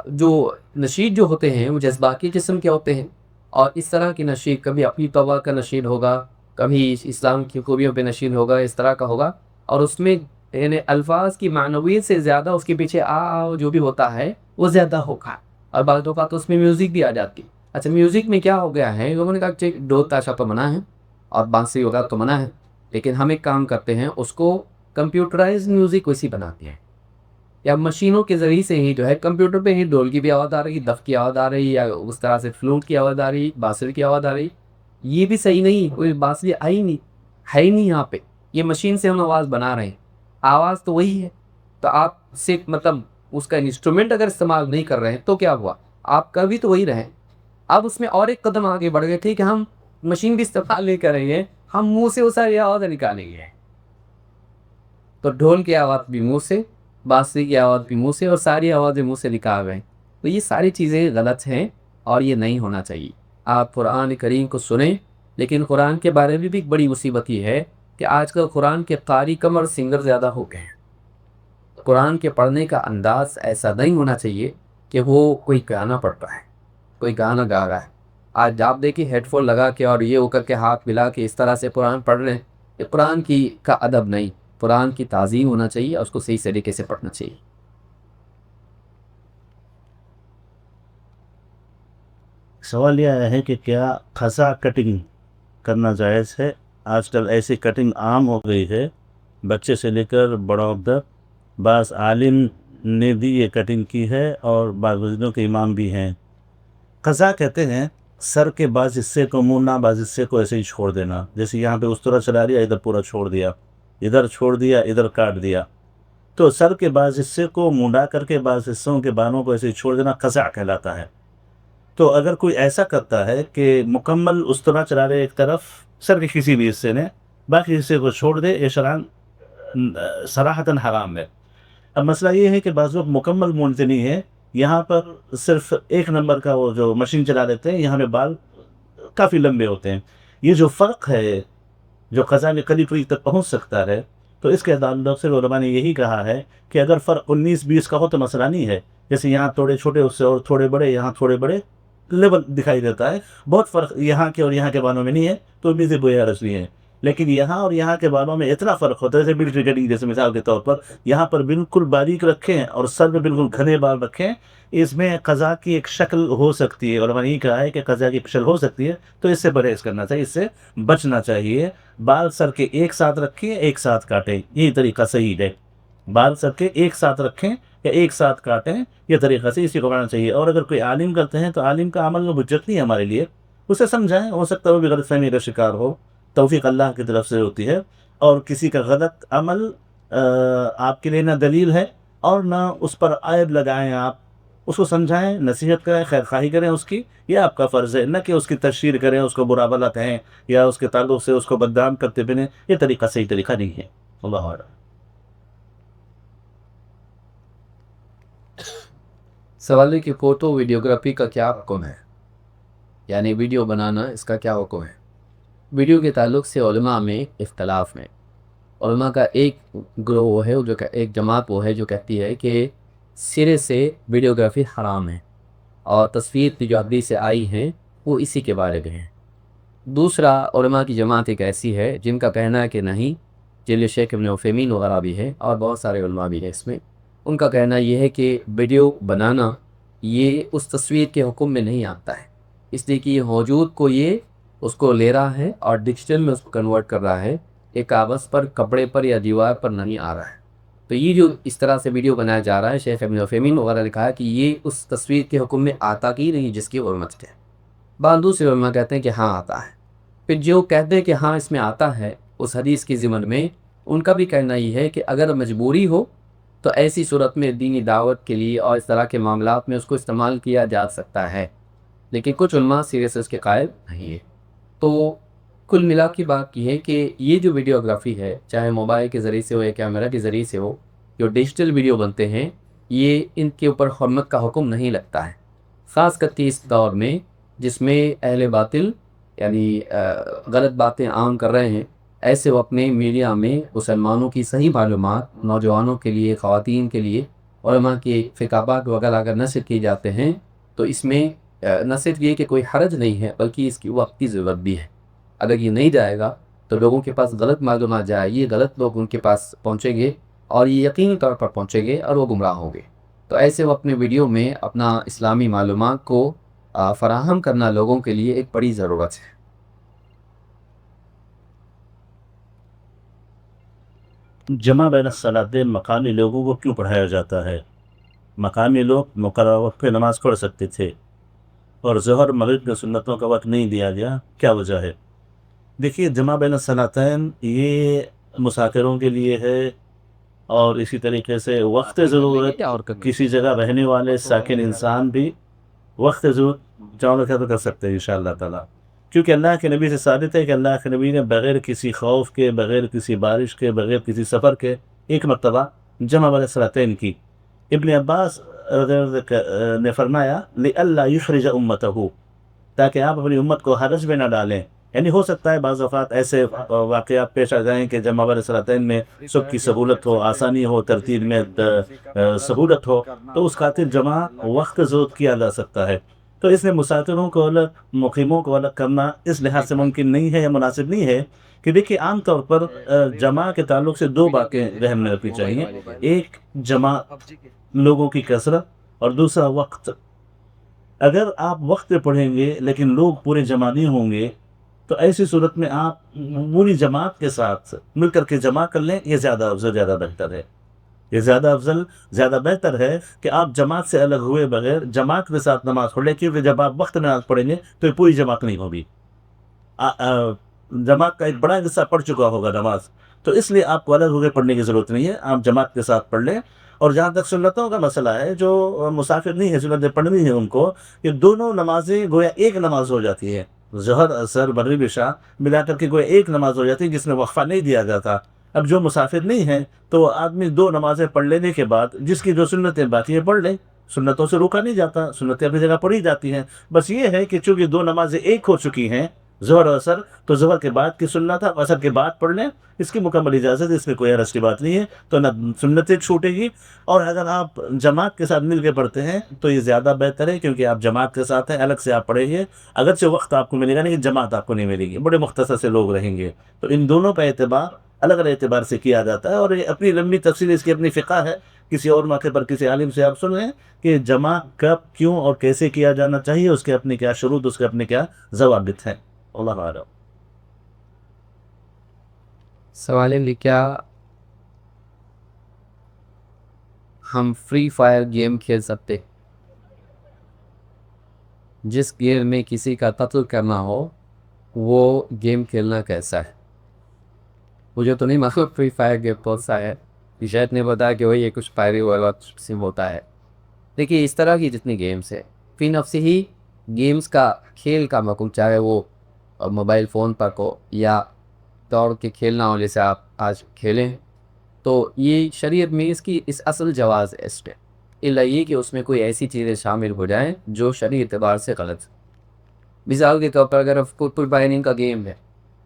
جو نشید جو ہوتے ہیں وہ جذباتی قسم کے ہوتے ہیں، اور اس طرح کی نشید کبھی اپنی توبہ کا نشید ہوگا، کبھی اسلام کی خوبیوں پہ نشید ہوگا، اس طرح کا ہوگا، اور اس میں یعنی الفاظ کی معنویت سے زیادہ اس کے پیچھے جو بھی ہوتا ہے وہ زیادہ ہوگا، اور بعض اوقات اس میں میوزک بھی آ جاتی۔ اچھا میوزک میں کیا ہو گیا ہے، لوگوں نے کہا کہ ڈھول تاشا تو منع ہے اور بانسری وغیرہ تو منع ہے، لیکن ہم ایک کام کرتے ہیں، اس کو کمپیوٹرائز میوزک ویسی بناتے ہیں، یا مشینوں کے ذریعے سے ہی جو ہے کمپیوٹر پہ ہی ڈھول کی بھی آواز آ رہی، دف کی آواز آ رہی، یا اس طرح سے فلوٹ کی آواز آ رہی، بانسری کی آواز آ رہی۔ یہ بھی صحیح نہیں، کوئی بانسری آئی نہیں ہے ہی نہیں یہاں پہ، یہ مشین سے ہم آواز بنا رہے ہیں، آواز تو وہی ہے۔ تو آپ صرف مطلب اس کا انسٹرومنٹ اگر استعمال نہیں کر رہے ہیں تو کیا ہوا، آپ کر بھی تو وہی رہے۔ اب اس میں اور ایک قدم آگے بڑھ گئے، ٹھیک ہے ہم مشین بھی استعمال نہیں کریں گے، ہم منہ سے وہ ساری آواز نکالیں گے، تو ڈھول کی آواز بھی منہ سے، بانسری کی آواز بھی منہ سے، اور ساری آوازیں منہ سے نکال رہے ہیں، تو یہ ساری چیزیں غلط ہیں اور یہ نہیں ہونا چاہیے۔ آپ قرآن کریم کو سنیں، لیکن قرآن کے بارے میں بھی ایک بڑی مصیبت یہ ہے کہ آج کل قرآن کے قاری کم اور سنگر زیادہ ہو گئے ہیں۔ قرآن کے پڑھنے کا انداز ایسا نہیں ہونا چاہیے کہ وہ کوئی گانا پڑھتا ہے، کوئی گانا گا رہا ہے۔ آج آپ دیکھیں ہیڈ فون لگا کے اور یہ ہو کر کے ہاتھ ملا کے اس طرح سے قرآن پڑھ رہے ہیں، یہ قرآن کا ادب نہیں، قرآن کی تعظیم ہونا چاہیے اور اس کو صحیح طریقے سے پڑھنا چاہیے۔ سوال یہ ہے کہ کیا خزا کٹنگ کرنا جائز ہے؟ آج کل ایسی کٹنگ عام ہو گئی ہے، بچے سے لے کر بڑوں تک، بعض عالم نے بھی یہ کٹنگ کی ہے اور بعض مسجدوں کے امام بھی ہیں۔ قضا کہتے ہیں سر کے بعض حصے کو موڑنا، بعض حصے کو ایسے ہی چھوڑ دینا، جیسے یہاں پہ اس طرح چلا دیا، ادھر پورا چھوڑ دیا، ادھر چھوڑ دیا، ادھر کاٹ دیا، تو سر کے بعض حصے کو مونڈا کر کے بعض حصوں کے بالوں کو ایسے ہی چھوڑ دینا قضا کہلاتا ہے۔ تو اگر کوئی ایسا کرتا ہے کہ مکمل استوا چلا رہے ایک طرف سر کے کسی بھی حصے نے، باقی حصے کو چھوڑ دے، یہ شرعاً صراحتاً حرام ہے۔ اب مسئلہ یہ ہے کہ بعض لوگ مکمل مونتے نہیں ہے، یہاں پر صرف ایک نمبر کا وہ جو مشین چلا لیتے ہیں، یہاں پہ بال کافی لمبے ہوتے ہیں۔ یہ جو فرق ہے جو قضاء میں قریب قریب تک پہنچ سکتا ہے، تو اس کے تعلق سے علماء نے یہی کہا ہے کہ اگر فرق 19-20 کا ہو تو مسئلہ نہیں ہے، جیسے یہاں تھوڑے چھوٹے اس سے اور تھوڑے بڑے، یہاں تھوڑے بڑے لیول دکھائی دیتا ہے، بہت فرق یہاں کے اور یہاں کے بالوں میں نہیں ہے، تو بھی سے کوئی حرج نہیں ہے۔ لیکن یہاں اور یہاں کے بالوں میں اتنا فرق ہوتا ہے، جیسے ملٹری کٹنگ، جیسے مثال کے طور پر یہاں پر بالکل باریک رکھیں اور سر میں بالکل گھنے بال رکھیں، اس میں قضاء کی ایک شکل ہو سکتی ہے، اور میں نے یہ کہا ہے کہ قضاء کی شکل ہو سکتی ہے، تو اس سے پرہیز کرنا چاہیے، اس سے بچنا چاہیے۔ بال سر کے ایک ساتھ رکھیں، ایک ساتھ کاٹیں، یہی طریقہ صحیح ہے۔ بال سر کے ایک ساتھ رکھیں یا ایک ساتھ کاٹیں، یہ طریقہ سے اسی کو کرنا چاہیے۔ اور اگر کوئی عالم کرتے ہیں تو عالم کا عمل میں حجت نہیں ہے ہمارے لیے، اسے سمجھائیں، ہو سکتا ہے وہ بھی غلط فہمی کا شکار ہو، توفیق اللہ کی طرف سے ہوتی ہے۔ اور کسی کا غلط عمل آپ کے لیے نہ دلیل ہے اور نہ اس پر عائب لگائیں، آپ اس کو سمجھائیں، نصیحت کریں، خیر خواہی کریں اس کی، یہ آپ کا فرض ہے، نہ کہ اس کی تشہیر کریں، اس کو برا بھلا کہیں یا اس کے تعلق سے اس کو بدنام کرتے بنیں، یہ طریقہ صحیح طریقہ نہیں ہے۔ اللہ اعلم۔ سوال ہے کہ فوٹو ویڈیوگرافی کا کیا حکم ہے، یعنی ویڈیو بنانا اس کا کیا حکم ہے؟ ویڈیو کے تعلق سے علماء میں اختلاف میں، علماء کا ایک گروہ وہ ہے، جو کہ ایک جماعت وہ ہے جو کہتی ہے کہ سرے سے ویڈیوگرافی حرام ہے، اور تصویر کی جو حدیث سے آئی ہیں وہ اسی کے بارے میں ہیں۔ دوسرا علماء کی جماعت ایک ایسی ہے جن کا کہنا ہے کہ نہیں، جن میں شیخ ابن عثیمین وغیرہ بھی ہے اور بہت سارے علماء بھی ہیں اس میں، ان کا کہنا یہ ہے کہ ویڈیو بنانا یہ اس تصویر کے حکم میں نہیں آتا ہے، اس لیے کہ یہ موجود کو یہ اس کو لے رہا ہے اور ڈیجیٹل میں اس کو کنورٹ کر رہا ہے، ایک کاغذ پر، کپڑے پر یا دیوار پر نہیں آ رہا ہے۔ تو یہ جو اس طرح سے ویڈیو بنایا جا رہا ہے، شیخ ابن عثیمین وغیرہ نے کہا کہ یہ اس تصویر کے حکم میں آتا کی نہیں جس کی حرمت ہے۔ بعض دوسرے علماء کہتے ہیں کہ ہاں آتا ہے۔ پھر جو کہتے ہیں کہ ہاں اس میں آتا ہے اس حدیث کی ضمن میں، ان کا بھی کہنا یہ ہے کہ اگر مجبوری ہو تو ایسی صورت میں دینی دعوت کے لیے اور اس طرح کے معاملات میں اس کو استعمال کیا جا سکتا ہے، لیکن کچھ علماء سیریس اس کے قائل نہیں ہے۔ تو کل ملا کی بات یہ ہے کہ یہ جو ویڈیوگرافی ہے، چاہے موبائل کے ذریعے سے ہو یا کیمرہ کے ذریعے سے ہو، جو ڈیجیٹل ویڈیو بنتے ہیں، یہ ان کے اوپر حرمت کا حکم نہیں لگتا ہے، خاص کر کے اس دور میں جس میں اہل باطل یعنی غلط باتیں عام کر رہے ہیں، ایسے وہ اپنے میڈیا میں مسلمانوں کی صحیح معلومات نوجوانوں کے لیے، خواتین کے لیے، علماء کے خطابات وغیرہ اگر نشر کیے جاتے ہیں تو اس میں نہ صرف یہ کہ کوئی حرج نہیں ہے بلکہ اس کی وقت کی ضرورت بھی ہے۔ اگر یہ نہیں جائے گا تو لوگوں کے پاس غلط معلومات جائے گی، غلط لوگ ان کے پاس پہنچیں گے اور یہ یقینی طور پر پہنچیں گے اور وہ گمراہ ہوں گے۔ تو ایسے وہ اپنے ویڈیو میں اپنا اسلامی معلومات کو فراہم کرنا لوگوں کے لیے ایک بڑی ضرورت ہے۔ جمع بین الصلاتین مقامی لوگوں کو کیوں پڑھایا جاتا ہے؟ مقامی لوگ مقررہ وقت پہ نماز پڑھ سکتے تھے اور ظہر مغرب کے سنتوں کا وقت نہیں دیا گیا، کیا وجہ ہے؟ دیکھیے، جمع بین الصلاتین یہ مسافروں کے لیے ہے، اور اسی طریقے سے وقت ضرورت کسی جگہ رہنے والے ساکن انسان بھی وقت ضرورت چاہوں گا تو کر سکتے ہیں انشاءاللہ تعالیٰ، کیونکہ اللہ کے نبی سے ثابت ہے کہ اللہ کے نبی نے بغیر کسی خوف کے، بغیر کسی بارش کے، بغیر کسی سفر کے ایک مرتبہ جمع بین الصلاتین کی۔ ابن عباس رضی اللہ عنہ نے فرمایا لِأَلَّا يُحْرِجَ أُمَّتَهُ، تاکہ آپ اپنی امت کو حرج میں نہ ڈالیں۔ یعنی ہو سکتا ہے بعض اوقات ایسے واقعات پیش آ جائیں کہ جمع بین الصلاتین میں سب کی سہولت ہو، آسانی ہو، ترتیب میں سہولت ہو، تو اس خاطر جمع وقت ضرورت کیا جا سکتا ہے۔ تو اس میں مسافروں کو الگ، مقیموں کو الگ کرنا اس لحاظ سے ممکن نہیں ہے یا مناسب نہیں ہے کہ دیکھیے عام طور پر جمع کے تعلق سے دو باتیں ذہن میں رکھنی چاہیے، ایک جمع لوگوں کی کثرت اور دوسرا وقت۔ اگر آپ وقت پہ پڑھیں گے لیکن لوگ پورے جمع نہیں ہوں گے تو ایسی صورت میں آپ پوری جماعت کے ساتھ مل کر کے جمع کر لیں، یہ زیادہ افضل، زیادہ بہتر ہے۔ یہ زیادہ افضل، زیادہ بہتر ہے کہ آپ جماعت سے الگ ہوئے بغیر جماعت کے ساتھ نماز پڑھ لیں، کیونکہ جب آپ وقت نماز پڑھیں گے تو یہ پوری جماعت نہیں ہوگی، جماعت کا ایک بڑا حصہ پڑھ چکا ہوگا نماز، تو اس لیے آپ کو الگ ہو کے پڑھنے کی ضرورت نہیں ہے، آپ جماعت کے ساتھ پڑھ لیں۔ اور جہاں تک سنتوں کا مسئلہ ہے، جو مسافر نہیں ہے سنتیں پڑھنی ہے ان کو، کہ دونوں نمازیں گویا ایک نماز ہو جاتی ہے، ظہر اثر مغرب عشاء ملا کر کے گویا ایک نماز ہو جاتی ہے جس میں وقفہ نہیں دیا جاتا۔ اب جو مسافر نہیں ہے تو آدمی دو نمازیں پڑھ لینے کے بعد جس کی جو سنتیں باقی ہیں پڑھ لے، سنتوں سے روکا نہیں جاتا، سنتیں اپنی جگہ پڑھی جاتی ہیں۔ بس یہ ہے کہ چونکہ دو نمازیں ایک ہو چکی ہیں، ظہر اور اثر، تو ظہر کے بعد کی سنت ہے، اثر کے بعد پڑھ لیں، اس کی مکمل اجازت ہے، اس میں کوئی حرج کی بات نہیں ہے، تو نہ سنتیں چھوٹے گی۔ اور اگر آپ جماعت کے ساتھ مل کے پڑھتے ہیں تو یہ زیادہ بہتر ہے، کیونکہ آپ جماعت کے ساتھ ہیں، الگ سے آپ پڑھیں گے، اگرچہ وقت آپ کو ملے گا لیکن جماعت آپ کو نہیں ملے گی، بڑے مختصر سے لوگ رہیں گے، تو ان دونوں کا اعتبار الگ الگ اعتبار سے کیا جاتا ہے۔ اور یہ اپنی لمبی تفصیل، اس کی اپنی فقہ ہے، کسی اور موقع پر کسی عالم سے آپ سن لیں کہ جمع کب، کیوں اور کیسے کیا جانا چاہیے، اس کے اپنے کیا شروط، اس کے اپنے کیا ضوابط ہیں۔ اللہ اعلم۔ سوال ہے کیا ہم فری فائر گیم کھیل سکتے؟ جس گیم میں کسی کا قتل کرنا ہو وہ گیم کھیلنا کیسا ہے؟ مجھے تو نہیں معلوم فری فائر گیم کون سا ہے، شاید نے بتایا کہ وہی یہ کچھ فائری والا سم ہوتا ہے۔ دیکھیے اس طرح کی جتنی گیمز ہے، فی نفسی ہی گیمز کا کھیل کا مقام، چاہے وہ موبائل فون پر ہو یا دوڑ کے کھیلنا ہو جیسے آپ آج کھیلیں، تو یہ شریعت میں اس اصل جواز ہے اس پہ، الا یہ کہ اس میں کوئی ایسی چیزیں شامل ہو جائیں جو شرعی اعتبار سے غلط ہے۔ مثال کے طور پر اگر فٹ بائننگ کا گیم ہے،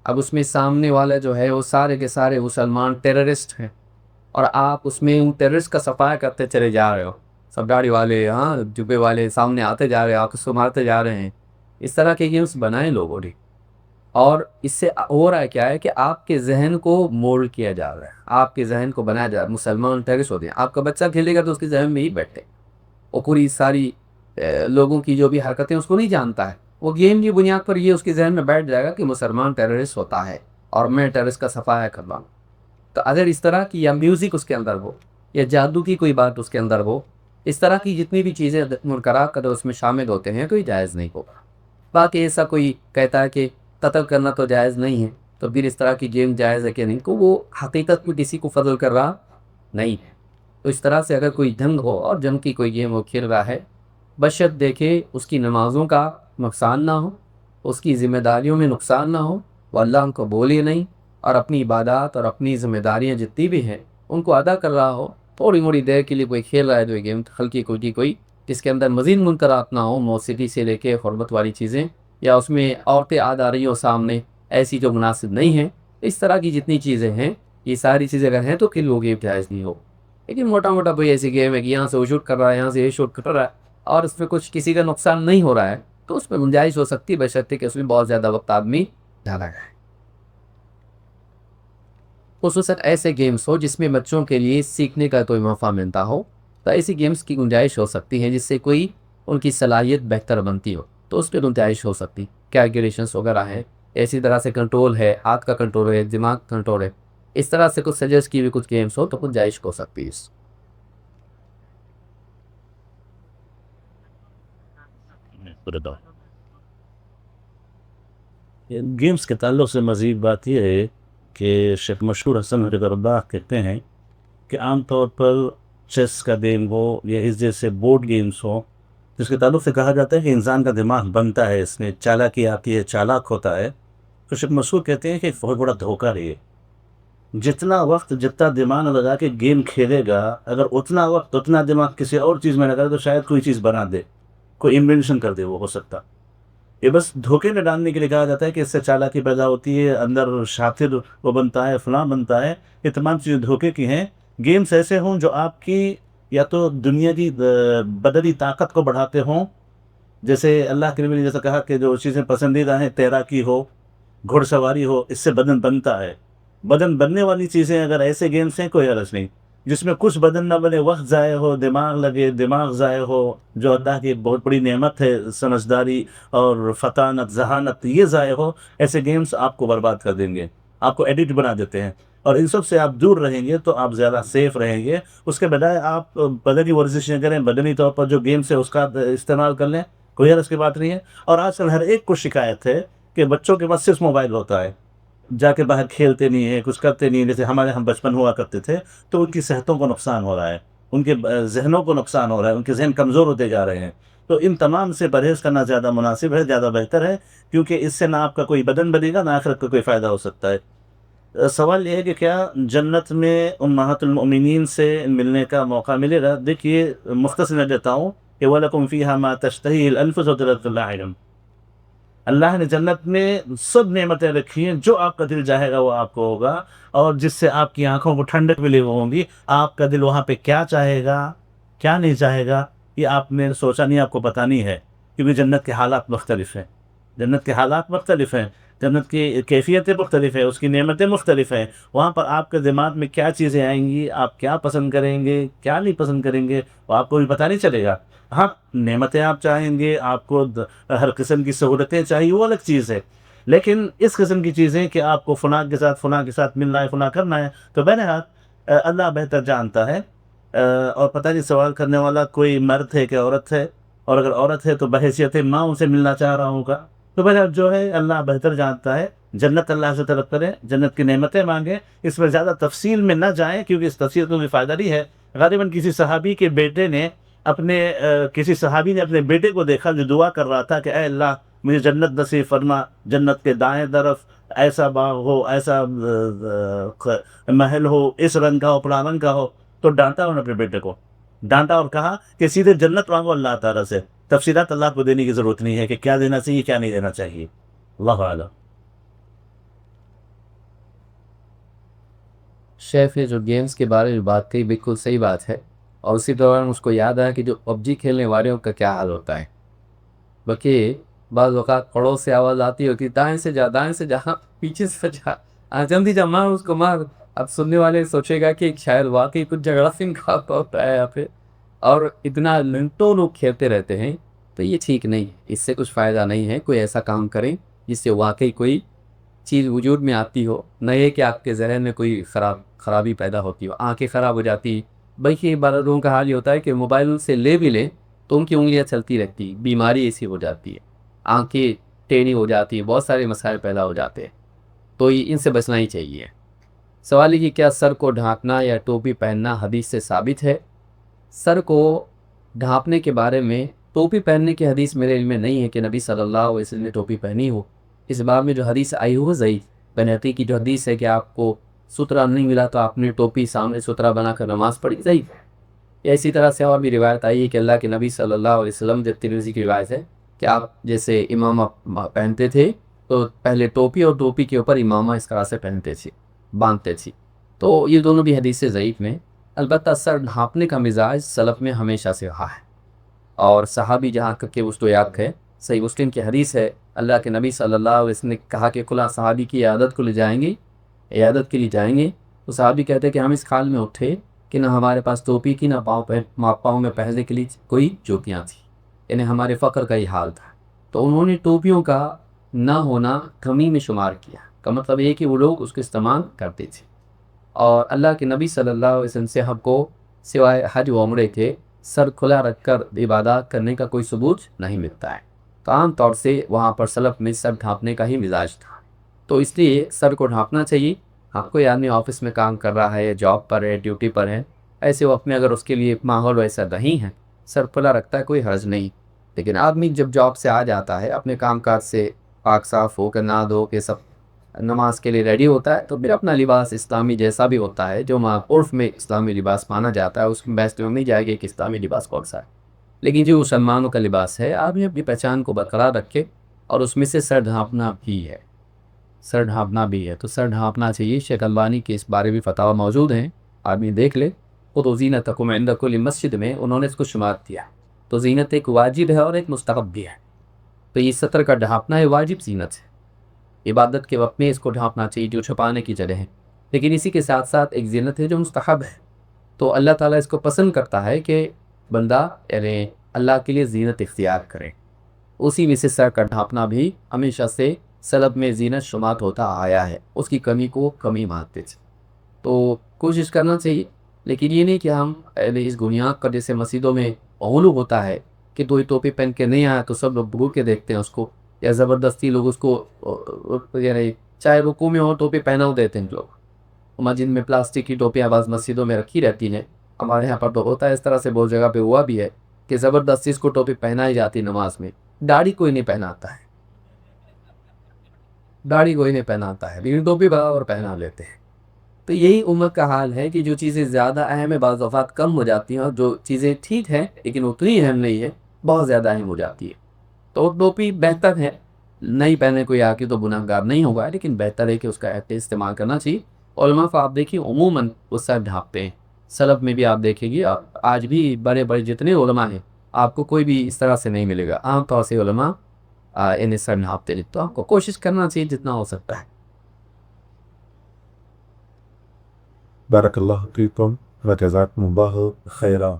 اب اس میں سامنے والا جو ہے وہ سارے کے سارے مسلمان ٹیررسٹ ہیں، اور آپ اس میں ان ٹیررسٹ کا صفایا کرتے چلے جا رہے ہو، سب داڑھی والے، ہاں جبے والے سامنے آتے جا رہے ہیں، آپ اس کو مارتے جا رہے ہیں۔ اس طرح کے گیمز بنائے لوگوں نے، اور اس سے ہو رہا ہے کیا ہے کہ آپ کے ذہن کو مولڈ کیا جا رہا ہے، آپ کے ذہن کو بنایا جا رہا ہے۔ مسلمان ٹیررسٹ ہوتے ہیں، آپ کا بچہ کھیلے گا تو اس کے ذہن میں ہی بیٹھے، وہ پوری ساری لوگوں کی جو بھی حرکتیں اس کو نہیں جانتا ہے، وہ گیم کی بنیاد پر یہ اس کے ذہن میں بیٹھ جائے گا کہ مسلمان ٹیررسٹ ہوتا ہے اور میں ٹیررسٹ کا صفایا کر رہا ہوں۔ تو اگر اس طرح کی یا میوزک اس کے اندر ہو یا جادو کی کوئی بات اس کے اندر ہو، اس طرح کی جتنی بھی چیزیں منکرات اگر اس میں شامل ہوتے ہیں تو یہ جائز نہیں ہوگا۔ باقی ایسا کوئی کہتا ہے کہ قتل کرنا تو جائز نہیں ہے، تو پھر اس طرح کی گیم جائز ہے کہ نہیں، تو وہ حقیقت میں کسی کو فضل کر رہا نہیں ہے۔ تو اس طرح سے اگر کوئی جنگ ہو اور جنگ کی کوئی گیم وہ کھیل رہا ہے، بشرط دیکھے اس کی نمازوں کا نقصان نہ ہو، اس کی ذمہ داریوں میں نقصان نہ ہو، وہ اللہ ان کو بولے نہیں، اور اپنی عبادات اور اپنی ذمہ داریاں جتنی بھی ہیں ان کو ادا کر رہا ہو۔ تھوڑی موڑی دیر کے لیے کوئی کھیل رہا ہے تو یہ گیم ہلکی کوئی کوئی جس کے اندر مزید منکرات نہ ہو، موسیقی سے لے کے حرمت والی چیزیں، یا اس میں عورتیں آ رہی ہوں سامنے ایسی جو مناسب نہیں ہیں، اس طرح کی جتنی چیزیں ہیں، یہ ساری چیزیں اگر ہیں تو پھر وہ گیم جائز نہیں ہو۔ لیکن موٹا موٹا کوئی ایسی گیم ہے کہ یہاں سے وہ شوٹ کر رہا ہے، یہاں سے یہ شوٹ کر رہا ہے، اور اس میں کچھ کسی کا نقصان نہیں ہو رہا ہے، تو اس میں گنجائش ہو سکتی ہے، بشرطے کہ اس میں بہت زیادہ وقت آدمی ڈالا گیا ہے۔ خصوصاً ایسے گیمز ہو جس میں بچوں کے لیے سیکھنے کا کوئی موقع ملتا ہو، تو ایسی گیمز کی گنجائش ہو سکتی ہے جس سے کوئی ان کی صلاحیت بہتر بنتی ہو، تو اس پہ گنجائش ہو سکتی، کیلکولیشنس وغیرہ ہیں، ایسی طرح سے کنٹرول ہے، ہاتھ کا کنٹرول ہے، دماغ کنٹرول ہے، اس طرح سے کچھ سجیسٹ کی ہوئی کچھ گیمز ہو تو گنجائش ہو سکتی ہے۔ گیمز کے تعلق سے مزید بات یہ ہے کہ شیخ مشہور حسن رضا کہتے ہیں کہ عام طور پر چیس کا گیم ہو یا اس جیسے بورڈ گیمز ہو، جس کے تعلق سے کہا جاتا ہے کہ انسان کا دماغ بنتا ہے، اس میں چالاکی آتی ہے، چالاک ہوتا ہے، تو شیخ مشہور کہتے ہیں کہ بہت بڑا دھوکہ ہے یہ۔ جتنا وقت جتنا دماغ لگا کے گیم کھیلے گا، اگر اتنا وقت اتنا دماغ کسی اور چیز میں لگا تو شاید کوئی چیز بنا دے، کوئی انوینشن کر دے، وہ ہو سکتا۔ یہ بس دھوکے میں ڈالنے کے لیے کہا جاتا ہے کہ اس سے چالاکی پیدا ہوتی ہے، اندر شاطر وہ بنتا ہے، فلاں بنتا ہے، یہ تمام چیزیں دھوکے کی ہیں۔ گیمز ایسے ہوں جو آپ کی یا تو دنیا کی بدنی طاقت کو بڑھاتے ہوں، جیسے اللہ کے نبی نے جیسا کہا کہ جو چیزیں پسندیدہ ہیں، تیراکی ہو، گھوڑ سواری ہو، اس سے بدن بنتا ہے۔ بدن بننے والی چیزیں اگر ایسے گیمز ہیں کوئی حرج نہیں، جس میں کچھ بدن نہ بنے، وقت ضائع ہو، دماغ لگے، دماغ ضائع ہو، جو اللہ کی بہت بڑی نعمت ہے، سمجھداری اور فطانت، ذہانت، یہ ضائع ہو، ایسے گیمز آپ کو برباد کر دیں گے، آپ کو ایڈکٹ بنا دیتے ہیں، اور ان سب سے آپ دور رہیں گے تو آپ زیادہ سیف رہیں گے۔ اس کے بجائے آپ بدنی ورزشیں کریں، بدنی طور پر جو گیمز ہے اس کا استعمال کر لیں، کوئی حرج کی بات نہیں ہے۔ اور آج کل ہر ایک کو شکایت ہے کہ بچوں کے پاس صرف موبائل ہوتا ہے، جا کے باہر کھیلتے نہیں ہیں، کچھ کرتے نہیں ہیں، جیسے ہم بچپن ہوا کرتے تھے، تو ان کی صحتوں کو نقصان ہو رہا ہے۔ ان کے ذہنوں کو نقصان ہو رہا ہے، ان کے ذہن کمزور ہوتے جا رہے ہیں. تو ان تمام سے پرہیز کرنا زیادہ مناسب ہے، زیادہ بہتر ہے، کیونکہ اس سے نہ آپ کا کوئی بدن بنے گا، نہ آخرت کا کوئی فائدہ ہو سکتا ہے. سوال یہ ہے کہ کیا جنت میں امہات المؤمنین سے ملنے کا موقع ملے گا؟ دیکھیے مختصر میں دیتا ہوں کہ وَلَكُمْ فِيهَا مَا تَشْتَهِي الْأَنفُسُ وَتَلَذُّ الْأَعْيُنُ. اللہ نے جنت میں سب نعمتیں رکھی ہیں، جو آپ کا دل چاہے گا وہ آپ کو ہوگا، اور جس سے آپ کی آنکھوں کو ٹھنڈک ملی ہوں گی. آپ کا دل وہاں پہ کیا چاہے گا کیا نہیں چاہے گا یہ آپ نے سوچا نہیں، آپ کو پتہ نہیں ہے، کیونکہ جنت کے حالات مختلف ہیں. جنت کے حالات مختلف ہیں، جنت کی کیفیتیں مختلف ہیں، اس کی نعمتیں مختلف ہیں. وہاں پر آپ کے دماغ میں کیا چیزیں آئیں گی، آپ کیا پسند کریں گے، کیا نہیں پسند کریں گے، وہ آپ کو بھی پتہ نہیں چلے گا. ہاں، نعمتیں آپ چاہیں گے، آپ کو ہر قسم کی سہولتیں چاہیے، وہ الگ چیز ہے. لیکن اس قسم کی چیزیں کہ آپ کو فلاں کے ساتھ ملنا ہے، فلاں کرنا ہے، تو بہرحال اللہ بہتر جانتا ہے. اور پتہ نہیں سوال کرنے والا کوئی مرد ہے کہ عورت ہے، اور اگر عورت ہے تو بحیثیت ماں ان سے ملنا چاہ رہا ہوگا. تو بہرحال جو ہے اللہ بہتر جانتا ہے. جنت اللہ سے طلب کریں، جنت کی نعمتیں مانگیں. اس میں زیادہ تفصیل میں نہ جائیں، کیونکہ اس تفصیل کو بھی فائدہ نہیں ہے. غالباً کسی صحابی کے بیٹے نے کسی صحابی نے اپنے بیٹے کو دیکھا جو دعا کر رہا تھا کہ اے اللہ مجھے جنت نصیب فرما، جنت کے دائیں طرف ایسا باغ ہو، ایسا محل ہو، اس رنگ کا ہو، فلاں رنگ کا ہو. تو ڈانٹا انہوں نے اپنے بیٹے کو، ڈانٹا اور کہا کہ سیدھے جنت مانگو اللہ تعالیٰ سے. تفصیلات اللہ کو دینے کی ضرورت نہیں ہے کہ کیا دینا چاہیے کیا نہیں دینا چاہیے. اللہ اعلم. شیف نے جو گیمز کے بارے میں بات کہی بالکل صحیح بات ہے، اور اسی دوران اس کو یاد آیا کہ جو پب جی کھیلنے والوں کا کیا حال ہوتا ہے. بلکہ بعض اوقات پڑوس سے آواز آتی ہوتی دائیں سے جا، دائیں سے جا، پیچھے سے جا، جلدی جا، مار اس کو مار. اب سننے والے سوچے گا کہ شاید واقعی کچھ جھگڑا سنگھ کا ہوتا ہے یہاں پہ، اور اتنا منٹوں لوگ کھیلتے رہتے ہیں. تو یہ ٹھیک نہیں ہے، اس سے کچھ فائدہ نہیں ہے. کوئی ایسا کام کریں جس سے واقعی کوئی چیز وجود میں آتی ہو، نہ یہ کہ آپ کے ذہن میں کوئی خرابی پیدا ہوتی ہو، آنکھیں خراب ہو جاتی. بلکہ بعض لوگوں کا حال یہ ہوتا ہے کہ موبائل سے لے بھی لیں تو ان کی انگلیاں چلتی رہتی، بیماری ایسی ہو جاتی ہے، آنکھیں ٹیڑھی ہو جاتی ہیں، بہت سارے مسائل پیدا ہو جاتے ہیں. تو ان سے بچنا ہی چاہیے. سوال ہے کہ کیا سر کو ڈھانپنا یا ٹوپی پہننا حدیث سے ثابت ہے؟ سر کو ڈھانپنے کے بارے میں ٹوپی پہننے کی حدیث میرے علم میں نہیں ہے کہ نبی صلی اللہ علیہ وسلم نے ٹوپی پہنی ہو. اس باب میں جو حدیث آئی ہو ضعیف. بنحقی کی جو حدیث ہے کہ آپ کو سترہ نہیں ملا تو آپ نے ٹوپی سامنے سترہ بنا کر نماز پڑھی، ضعیف ہے. اسی طرح سے اور بھی روایت آئی ہے کہ اللہ کے نبی صلی اللہ علیہ وسلم، جب ترمذی کی روایت ہے کہ آپ جیسے امامہ پہنتے تھے تو پہلے ٹوپی اور ٹوپی کے اوپر امامہ اس طرح سے پہنتے تھے، باندھتے تھے. تو یہ دونوں بھی حدیث سے ضعیف میں. البتہ سر ڈھانپنے کا مزاج سلف میں ہمیشہ سے رہا ہے، اور صحابی جہاں کہ اس کو یاد ہے، صحیح مسلم کی حدیث ہے، اللہ کے نبی صلی اللہ علیہ وسلم نے کہا کہ کلا صحابی کی عیادت کو لے جائیں گے، عیادت کے لیے جائیں گے. تو صحابی کہتے ہیں کہ ہم اس حال میں اٹھے کہ نہ ہمارے پاس ٹوپی کی، نہ پاؤں میں پہننے کے لیے کوئی جوتیاں تھیں، یعنی ہمارے فقر کا ہی حال تھا. تو انہوں نے ٹوپیوں کا نہ ہونا کمی میں شمار کیا، کا مطلب یہ کہ وہ لوگ اس کو استعمال کرتے تھے. اور اللہ کے نبی صلی اللہ علیہ وسلم سے ہم کو سوائے حج و عمرے کے سر کھلا رکھ کر عبادات کرنے کا کوئی ثبوت نہیں ملتا ہے. تو عام طور سے وہاں پر سلف میں سر ڈھانپنے کا ہی مزاج تھا. تو اس لیے سر کو ڈھانپنا چاہیے. آپ کوئی آدمی آفس میں کام کر رہا ہے، جاب پر ہے، ڈیوٹی پر ہے، ایسے وقت میں اگر اس کے لیے ماحول ویسا نہیں ہے، سر کھلا رکھتا ہے، کوئی حرج نہیں. لیکن آدمی جب جاب سے آ جاتا ہے، اپنے کام کاج سے پاک صاف ہو کے نہا دھو کے سب نماز کے لیے ریڈی ہوتا ہے، تو پھر اپنا لباس اسلامی جیسا بھی ہوتا ہے، جو عرف میں اسلامی لباس مانا جاتا ہے، اس میں بحث میں نہیں جائے گی کہ اسلامی لباس کون سا ہے. لیکن جو مسلمانوں کا لباس ہے، آدمی اپنی پہچان کو برقرار رکھے، اور اس میں سے سر ڈھانپنا بھی ہے. سر ڈھانپنا بھی ہے تو سر ڈھانپنا چاہیے. شیخ البانی کے اس بارے میں فتاوی موجود ہیں، آدمی دیکھ لے. خود زینتکم عند کل مسجد میں انہوں نے اس کو شمار کیا. تو زینت ایک واجب ہے اور ایک مستحب بھی ہے. تو یہ سطر کا ڈھانپنا ہے، واجب زینت ہے، عبادت کے وقت میں اس کو ڈھانپنا چاہیے جو چھپانے کی جگہ ہے. لیکن اسی کے ساتھ ساتھ ایک زینت ہے جو مستحب ہے. تو اللہ تعالیٰ اس کو پسند کرتا ہے کہ بندہ یعنی اللہ کے لیے زینت اختیار کرے. اسی میں سے سر کا ڈھانپنا بھی ہمیشہ سے سلب میں زینت شمار ہوتا آیا ہے، اس کی کمی کو کمی مانتے تھے. تو کوشش کرنا چاہیے. لیکن یہ نہیں کہ ہم اس بنیاد پر جیسے مسجدوں میں غلو ہوتا ہے کہ کوئی ٹوپی پہن کے نہیں آیا تو سب لوگ بھگو کے دیکھتے ہیں اس کو، یا زبردستی لوگ اس کو یعنی چاہے رکوع میں ہو ٹوپی پہنا دیتے ہیں لوگ. مسجد میں پلاسٹک کی ٹوپیاں بعض مسجدوں میں رکھی رہتی ہیں، ہمارے یہاں پر تو ہوتا ہے اس طرح سے، بہت جگہ پہ ہوا بھی ہے کہ زبردستی اس کو ٹوپی پہنائی جاتی نماز میں. داڑھی کوئی نہیں پہناتا ہے، داڑھی کوئی نہیں پہناتا ہے، لیکن ٹوپی برابر پہنا لیتے ہیں. تو یہی امت کا حال ہے کہ جو چیزیں زیادہ اہم ہے بعض اوقات کم ہو جاتی ہیں، اور جو چیزیں ٹھیک ہیں لیکن اتنی اہم نہیں ہے بہت زیادہ اہم ہو جاتی ہے. تو ٹوپی بہتر ہے، نہیں پہنے کوئی آ کے تو گناہ گار نہیں ہوگا، لیکن بہتر ہے کہ اس کا استعمال کرنا چاہیے. علماء کو آپ دیکھیے عموماً اس سر ڈھانپتے ہیں. سلف میں بھی آپ دیکھیں گے، آج بھی بڑے بڑے جتنے علماء ہیں آپ کو کوئی بھی اس طرح سے نہیں ملے گا. عام طور سے علماء انہیں سر ڈھانپتے ہیں. تو آپ کو کوشش کرنا چاہیے جتنا ہو سکتا ہے. بارک اللہ فیکم و جزاکم اللہ خیرہ.